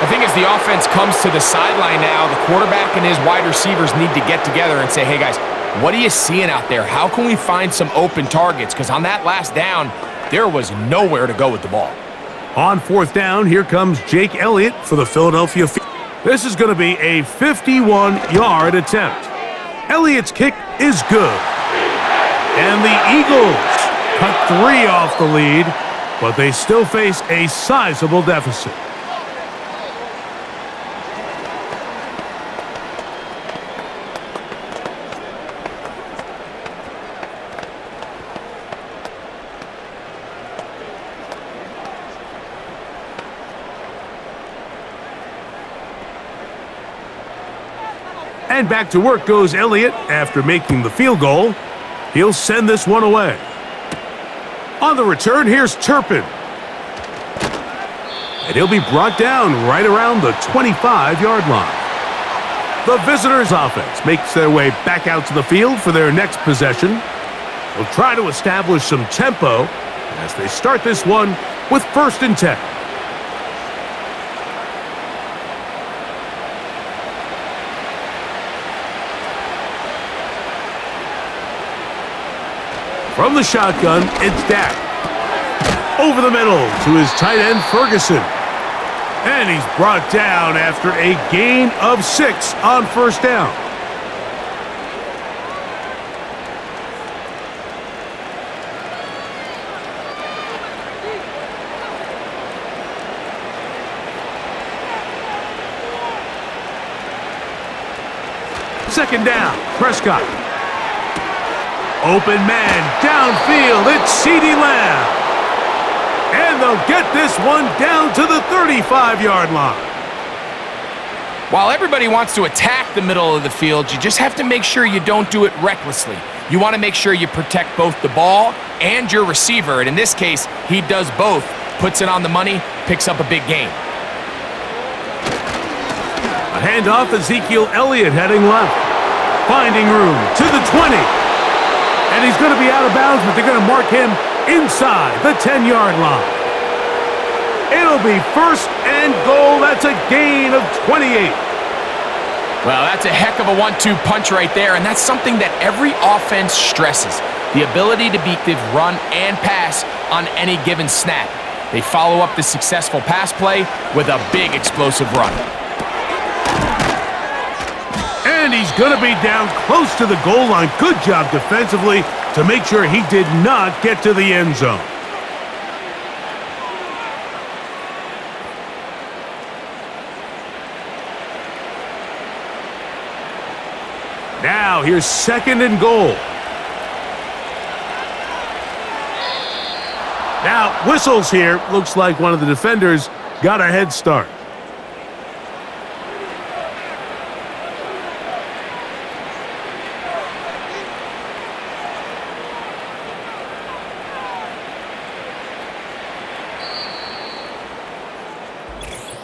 I think as the offense comes to the sideline now, the quarterback and his wide receivers need to get together and say, hey guys, what are you seeing out there? How can we find some open targets? Because on that last down, there was nowhere to go with the ball. On 4th down, here comes Jake Elliott for the Philadelphia Phillies. This is going to be a 51-yard attempt. Elliott's kick is good. And the Eagles cut 3 off the lead, but they still face a sizable deficit. And back to work goes Elliott after making the field goal. He'll send this one away. On the return, here's Turpin. And he'll be brought down right around the 25-yard line. The visitors' offense makes their way back out to the field for their next possession. They'll try to establish some tempo as they start this one with 1st and 10. From the shotgun, it's Dak. Over the middle to his tight end, Ferguson. And he's brought down after a gain of 6 on 1st down. Second down, Prescott. Open man, downfield, it's CeeDee Lamb. And they'll get this one down to the 35-yard line. While everybody wants to attack the middle of the field, you just have to make sure you don't do it recklessly. You want to make sure you protect both the ball and your receiver, and in this case, he does both. Puts it on the money, picks up a big gain. A handoff, Ezekiel Elliott heading left. Finding room to the 20. And he's going to be out of bounds, but they're going to mark him inside the 10-yard line. It'll be 1st and goal. That's a gain of 28. Well, that's a heck of a 1-2 punch right there, and that's something that every offense stresses, the ability to beat the run and pass on any given snap. They follow up the successful pass play with a big explosive run. And he's going to be down close to the goal line. Good job defensively to make sure he did not get to the end zone. Now here's 2nd and goal. Now whistles here. Looks like one of the defenders got a head start.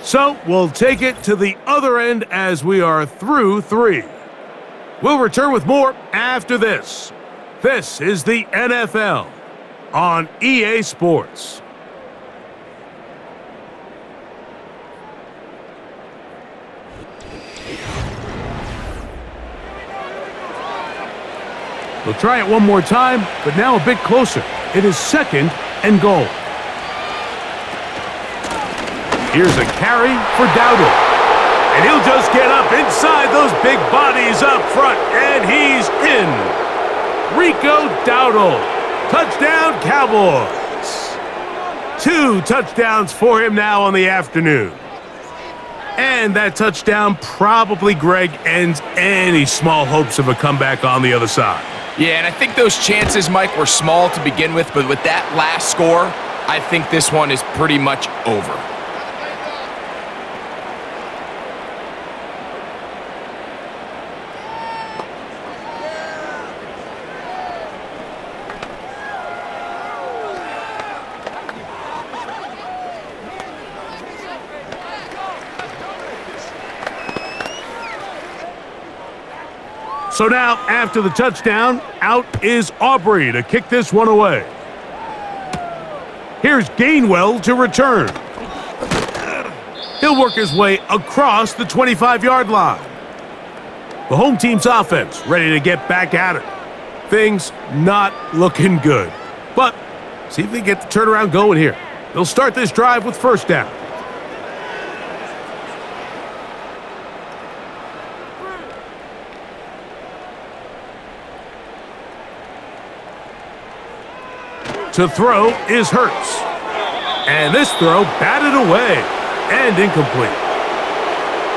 So we'll take it to the other end as we are through 3. We'll return with more after this. This is the NFL on EA Sports. We'll try it one more time, but now a bit closer. It is 2nd and goal. Here's a carry for Dowdle. And he'll just get up inside those big bodies up front, and he's in. Rico Dowdle. Touchdown, Cowboys. 2 touchdowns for him now on the afternoon. And that touchdown probably, Greg, ends any small hopes of a comeback on the other side. Yeah, and I think those chances, Mike, were small to begin with, but with that last score, I think this one is pretty much over. So now, after the touchdown, out is Aubrey to kick this one away. Here's Gainwell to return. He'll work his way across the 25-yard line. The home team's offense ready to get back at it. Things not looking good. But see if they get the turnaround going here. They'll start this drive with 1st down. To throw is Hurts. And this throw batted away and incomplete.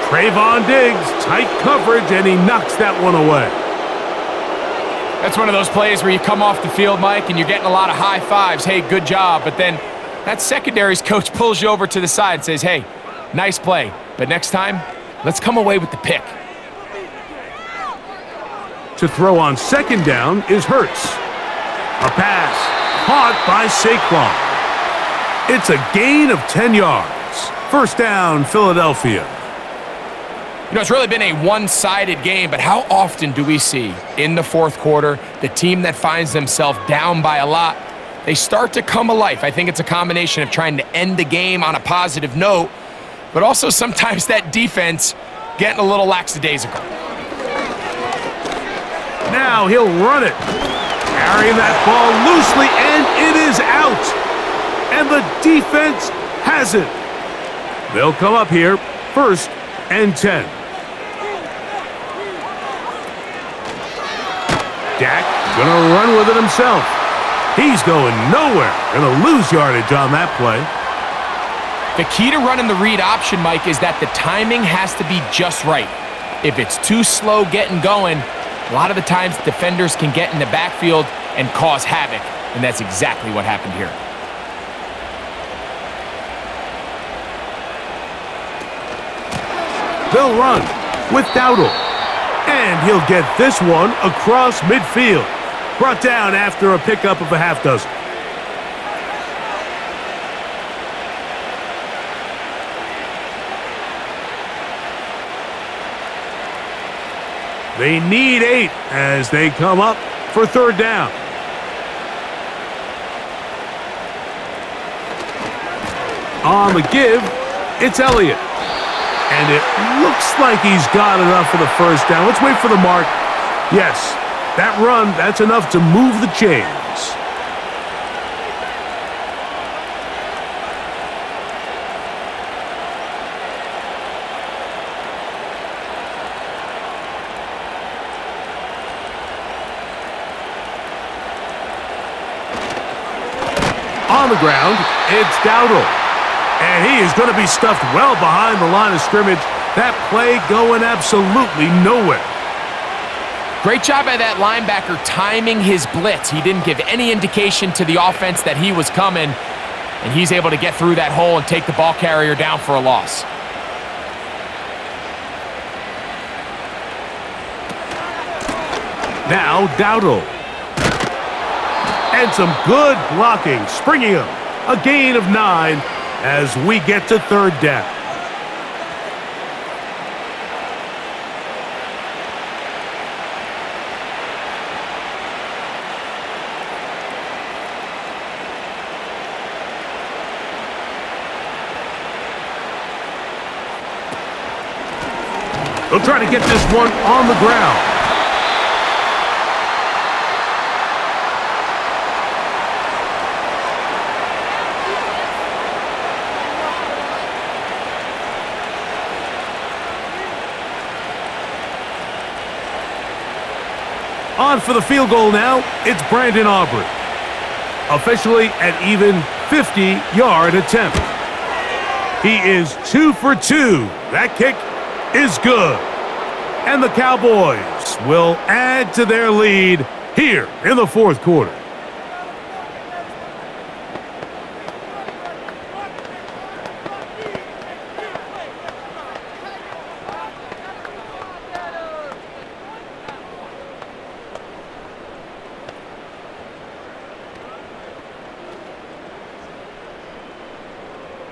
Trayvon Diggs, tight coverage, and he knocks that one away. That's one of those plays where you come off the field, Mike, and you're getting a lot of high fives. Hey, good job. But then that secondary's coach pulls you over to the side and says, hey, nice play, but next time, let's come away with the pick. To throw on second down is Hurts. A pass caught by Saquon. It's a gain of 10 yards. First down, Philadelphia. You know, it's really been a one-sided game, but how often do we see in the fourth quarter the team that finds themselves down by a lot, they start to come alive? I think it's a combination of trying to end the game on a positive note, but also sometimes that defense getting a little lackadaisical. Now he'll run it. Carrying that ball loosely, and it is out. And the defense has it. They'll come up here, first and 10. Dak gonna run with it himself. He's going nowhere. Gonna lose yardage on that play. The key to running the read option, Mike, is that the timing has to be just right. If it's too slow getting going, a lot of the times defenders can get in the backfield and cause havoc, and that's exactly what happened here. They'll run with Dowdle. And he'll get this one across midfield. Brought down after a pickup of a half dozen. They need 8 as they come up for third down. On the give, it's Elliott. And it looks like he's got enough for the first down. Let's wait for the mark. Yes, that run, that's enough to move the chains. On the ground, it's Dowdle. And he is going to be stuffed well behind the line of scrimmage. That play going absolutely nowhere. Great job by that linebacker timing his blitz. He didn't give any indication to the offense that he was coming, and he's able to get through that hole and take the ball carrier down for a loss. Now Dowdle. And some good blocking, springing him. A gain of 9 as we get to third down. They'll try to get this one on the ground. On for the field goal now, it's Brandon Aubrey. Officially an even 50-yard attempt. He is 2 for 2. That kick is good. And the Cowboys will add to their lead here in the fourth quarter.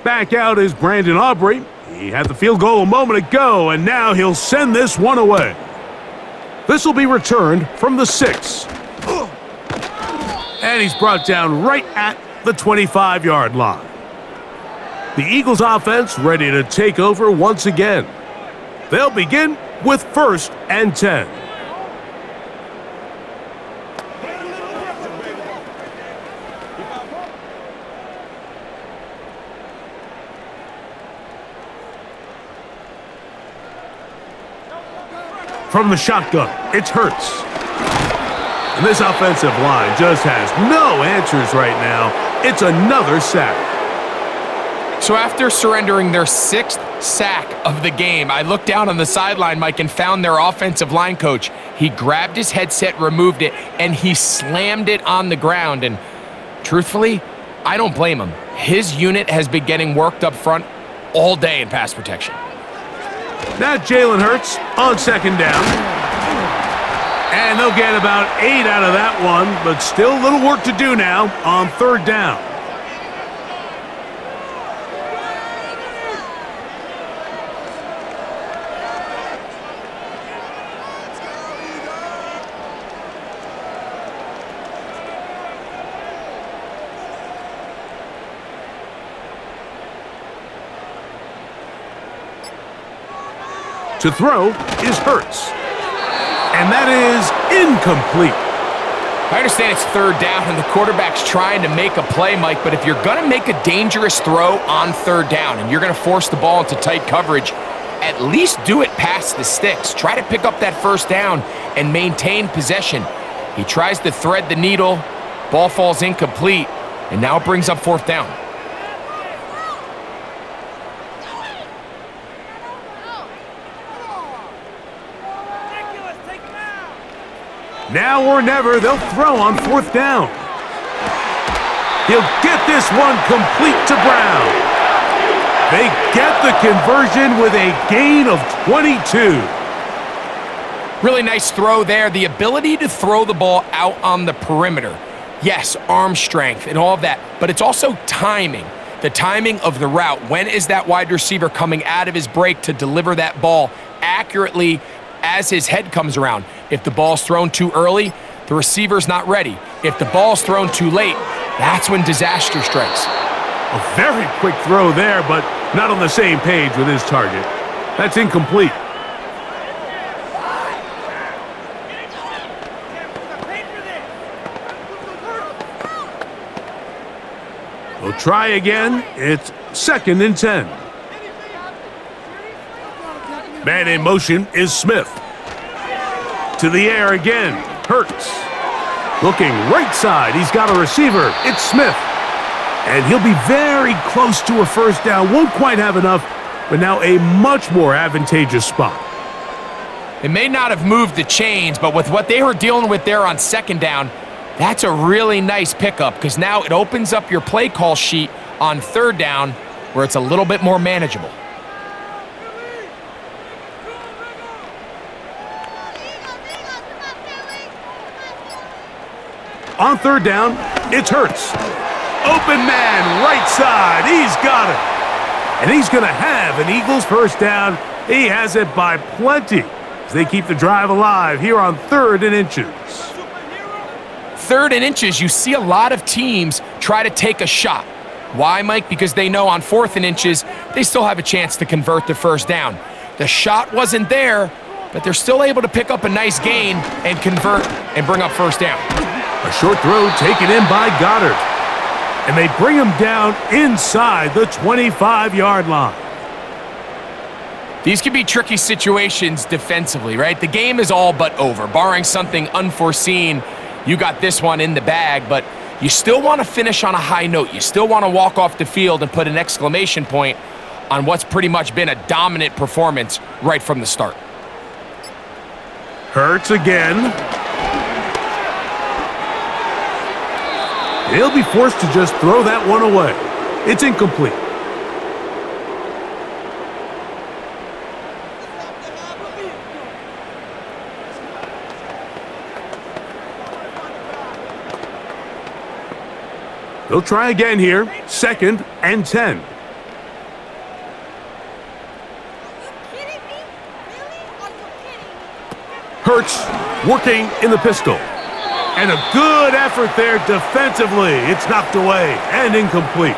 Back out is Brandon Aubrey. He had the field goal a moment ago, and now he'll send this one away. This will be returned from the 6. And he's brought down right at the 25-yard line. The Eagles offense ready to take over once again. They'll begin with first and 10. From the shotgun, it's Hurts. And this offensive line just has no answers right now. It's another sack. So after surrendering their 6th sack of the game, I looked down on the sideline, Mike, and found their offensive line coach. He grabbed his headset, removed it, and he slammed it on the ground. And truthfully, I don't blame him. His unit has been getting worked up front all day in pass protection. Now Jalen Hurts on second down. And they'll get about 8 out of that one, but still a little work to do now on third down. To throw is Hurts. And that is incomplete. I understand it's third down and the quarterback's trying to make a play, Mike, but if you're going to make a dangerous throw on third down and you're going to force the ball into tight coverage, at least do it past the sticks. Try to pick up that first down and maintain possession. He tries to thread the needle, ball falls incomplete, and now it brings up fourth down. Now or never, they'll throw on fourth down. He'll get this one complete to Brown. They get the conversion with a gain of 22. Really nice throw there. The ability to throw the ball out on the perimeter. Yes, arm strength and all of that, but it's also timing. The timing of the route. When is that wide receiver coming out of his break to deliver that ball accurately as his head comes around? If the ball's thrown too early, the receiver's not ready. If the ball's thrown too late, that's when disaster strikes. A very quick throw there, but not on the same page with his target. That's incomplete. We'll try again. It's 2nd and 10. Man in motion is Smith. To the air again, Hurts. Looking right side, he's got a receiver. It's Smith. And he'll be very close to a first down. Won't quite have enough, but now a much more advantageous spot. It may not have moved the chains, but with what they were dealing with there on second down, that's a really nice pickup because now it opens up your play call sheet on third down where it's a little bit more manageable. On third down, it's Hurts. Open man, right side. He's got it. And he's going to have an Eagles first down. He has it by plenty as they keep the drive alive here on 3rd and inches. 3rd and inches, you see a lot of teams try to take a shot. Why, Mike? Because they know on 4th and inches, they still have a chance to convert the first down. The shot wasn't there, but they're still able to pick up a nice gain and convert and bring up first down. A short throw taken in by Goddard. And they bring him down inside the 25-yard line. These can be tricky situations defensively, right? The game is all but over. Barring something unforeseen, you got this one in the bag, but you still want to finish on a high note. You still want to walk off the field and put an exclamation point on what's pretty much been a dominant performance right from the start. Hurts again. He'll be forced to just throw that one away. It's incomplete. They'll try again here. 2nd and 10. Hurts working in the pistol. And a good effort there defensively. It's knocked away and incomplete.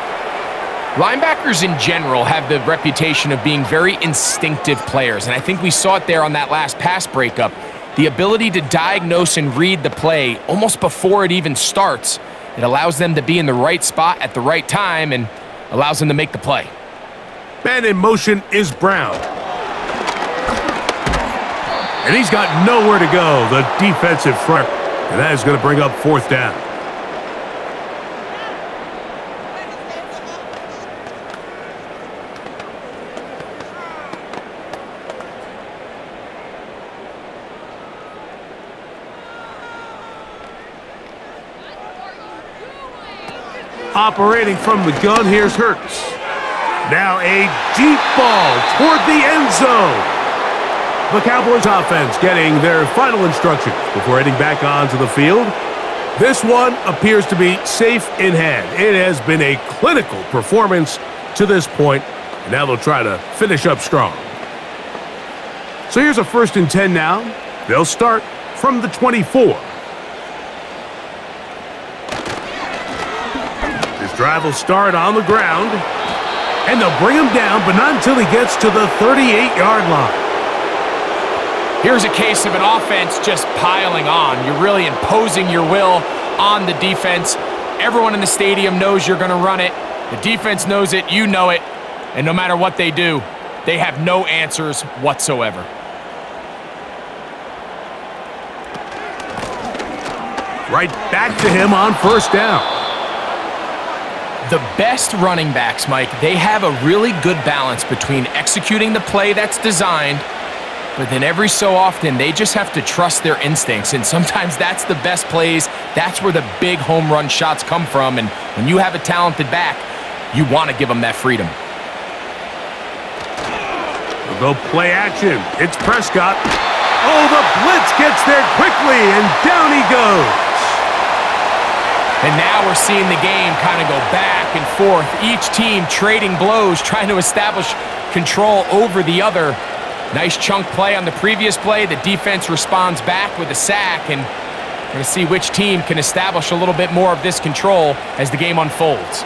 Linebackers in general have the reputation of being very instinctive players, and I think we saw it there on that last pass breakup. The ability to diagnose and read the play almost before it even starts. It allows them to be in the right spot at the right time and allows them to make the play. Man in motion is Brown. And he's got nowhere to go, the defensive front. And that is going to bring up fourth down. Operating from the gun, here's Hurts. Now a deep ball toward the end zone. The Cowboys offense getting their final instructions before heading back onto the field. This one appears to be safe in hand. It has been a clinical performance to this point, and now they'll try to finish up strong. So here's a 1st and 10 now. They'll start from the 24. This drive will start on the ground, and they'll bring him down, but not until he gets to the 38-yard line. Here's a case of an offense just piling on. You're really imposing your will on the defense. Everyone in the stadium knows you're going to run it. The defense knows it, you know it, and no matter what they do, they have no answers whatsoever. Right back to him on 1st down. The best running backs, Mike, they have a really good balance between executing the play that's designed, but then every so often, they just have to trust their instincts, and sometimes that's the best plays. That's where the big home run shots come from, and when you have a talented back, you want to give them that freedom. They'll go play action. It's Prescott. Oh, the blitz gets there quickly, and down he goes. And now we're seeing the game kind of go back and forth. Each team trading blows, trying to establish control over the other. Nice chunk play on the previous play. The defense responds back with a sack, and we're going to see which team can establish a little bit more of this control as the game unfolds.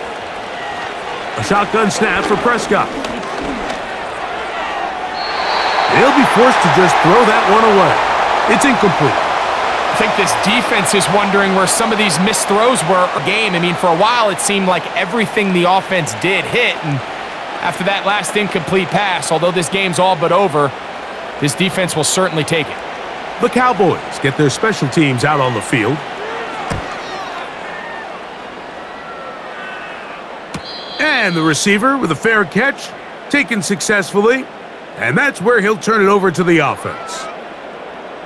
A shotgun snap for Prescott. He'll be forced to just throw that one away. It's incomplete. I think this defense is wondering where some of these missed throws were a game. I mean, for a while, it seemed like everything the offense did hit, and after that last incomplete pass, although this game's all but over, this defense will certainly take it. The Cowboys get their special teams out on the field. And the receiver with a fair catch, taken successfully, and that's where he'll turn it over to the offense.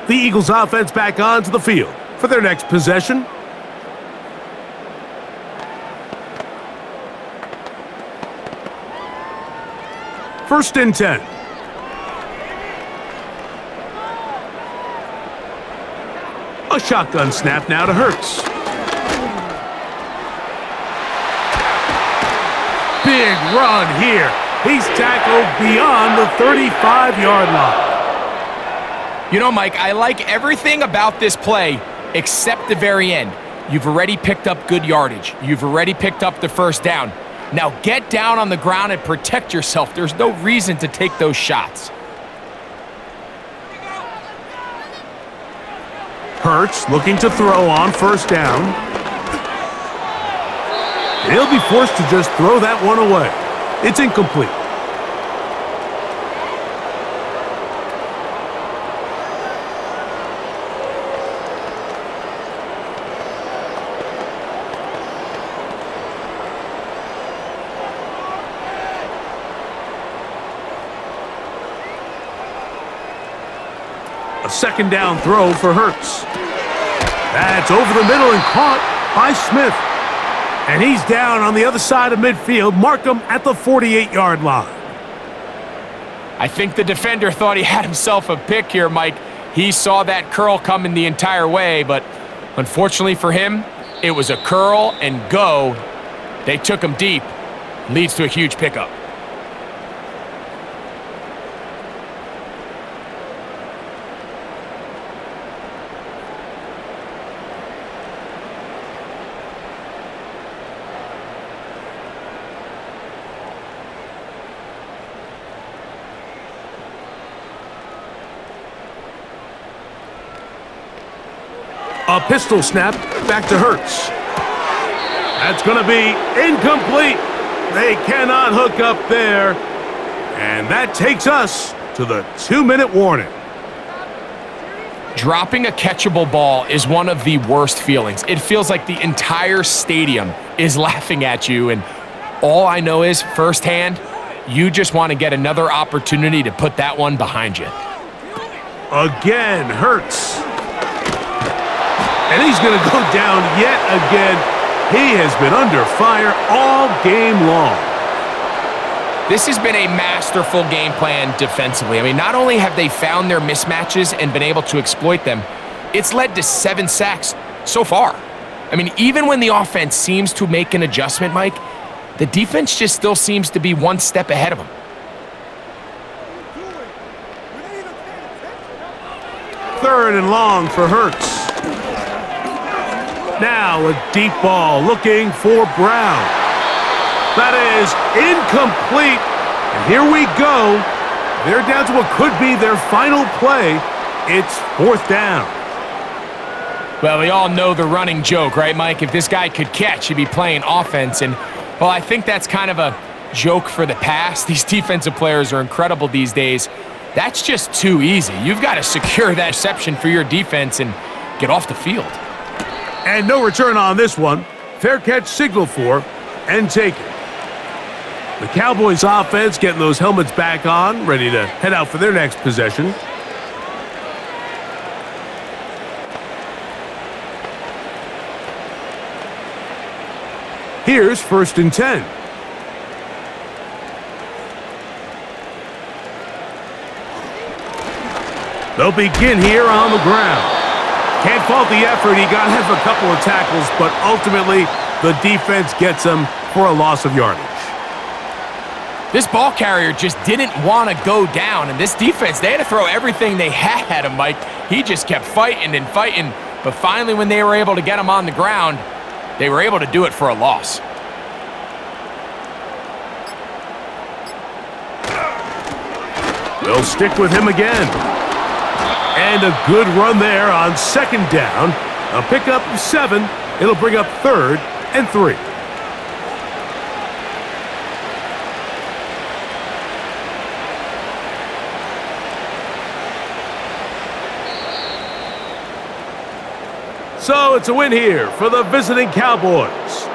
The Eagles offense back onto the field for their next possession. First and 10. A shotgun snap now to Hurts. Big run here. He's tackled beyond the 35-yard line. You know, Mike, I like everything about this play except the very end. You've already picked up good yardage. You've already picked up the 1st down. Now get down on the ground and protect yourself. There's no reason to take those shots. Hurts looking to throw on 1st down. He'll be forced to just throw that one away. It's incomplete. A 2nd down throw for Hurts. That's over the middle and caught by Smith. And he's down on the other side of midfield. Mark him at the 48-yard line. I think the defender thought he had himself a pick here, Mike. He saw that curl coming the entire way, but unfortunately for him, it was a curl and go. They took him deep. Leads to a huge pickup. A pistol snap back to Hurts. That's going to be incomplete. They cannot hook up there. And that takes us to the 2-minute warning. Dropping a catchable ball is one of the worst feelings. It feels like the entire stadium is laughing at you, and all I know is firsthand, you just want to get another opportunity to put that one behind you. Again, Hurts. And he's going to go down yet again. He has been under fire all game long. This has been a masterful game plan defensively. I mean, not only have they found their mismatches and been able to exploit them, it's led to 7 sacks so far. I mean, even when the offense seems to make an adjustment, Mike, the defense just still seems to be one step ahead of them. Third and long for Hurts. Now a deep ball looking for Brown. That is incomplete. And here we go. They're down to what could be their final play. It's 4th down. Well, we all know the running joke, right, Mike? If this guy could catch, he'd be playing offense. And, well, I think that's kind of a joke for the past. These defensive players are incredible these days. That's just too easy. You've got to secure that reception for your defense and get off the field. And no return on this one. Fair catch signaled for and taken. The Cowboys offense getting those helmets back on, ready to head out for their next possession. Here's 1st and 10. They'll begin here on the ground. Can't fault the effort. He got half a couple of tackles, but ultimately the defense gets him for a loss of yardage. This ball carrier just didn't want to go down, and this defense, they had to throw everything they had at him, Mike. He just kept fighting and fighting, but finally when they were able to get him on the ground, they were able to do it for a loss. They'll stick with him again. And a good run there on 2nd down. A pickup of 7. It'll bring up 3rd and 3. So it's a win here for the visiting Cowboys.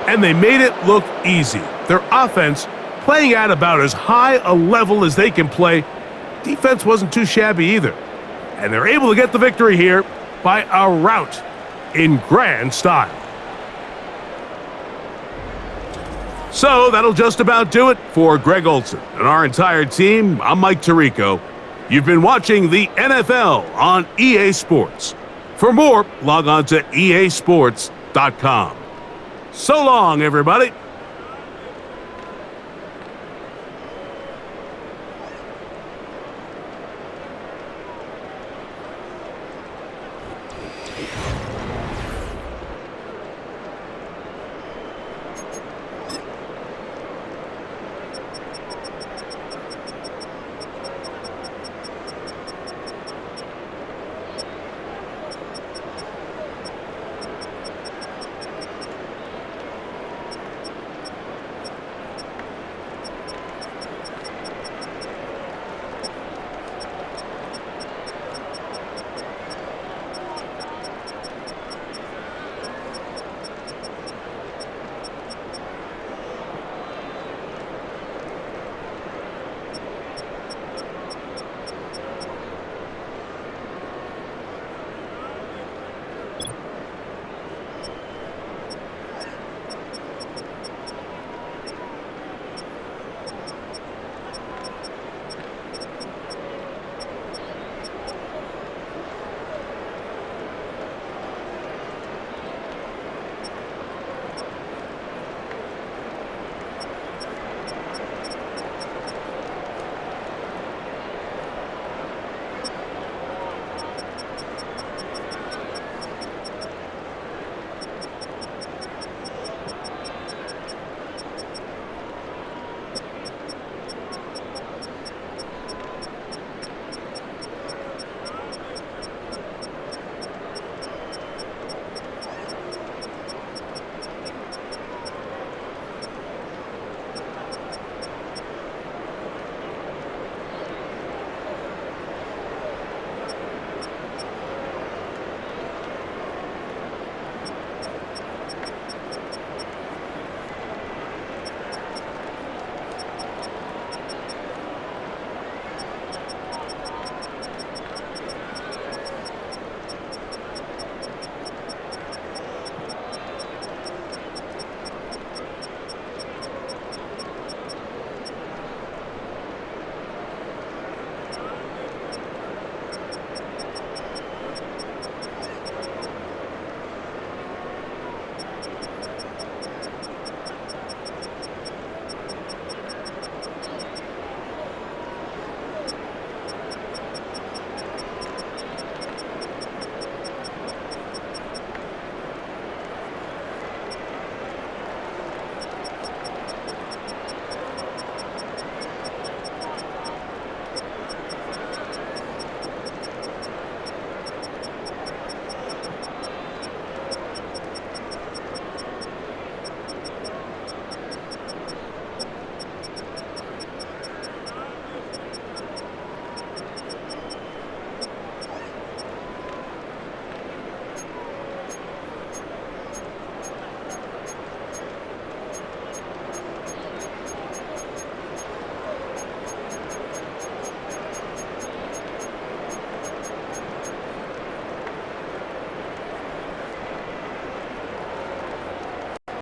And they made it look easy. Their offense playing at about as high a level as they can play. Defense wasn't too shabby either. And they're able to get the victory here by a rout in grand style. So that'll just about do it for Greg Olsen and our entire team. I'm Mike Tirico. You've been watching the NFL on EA Sports. For more, log on to easports.com. So long, everybody.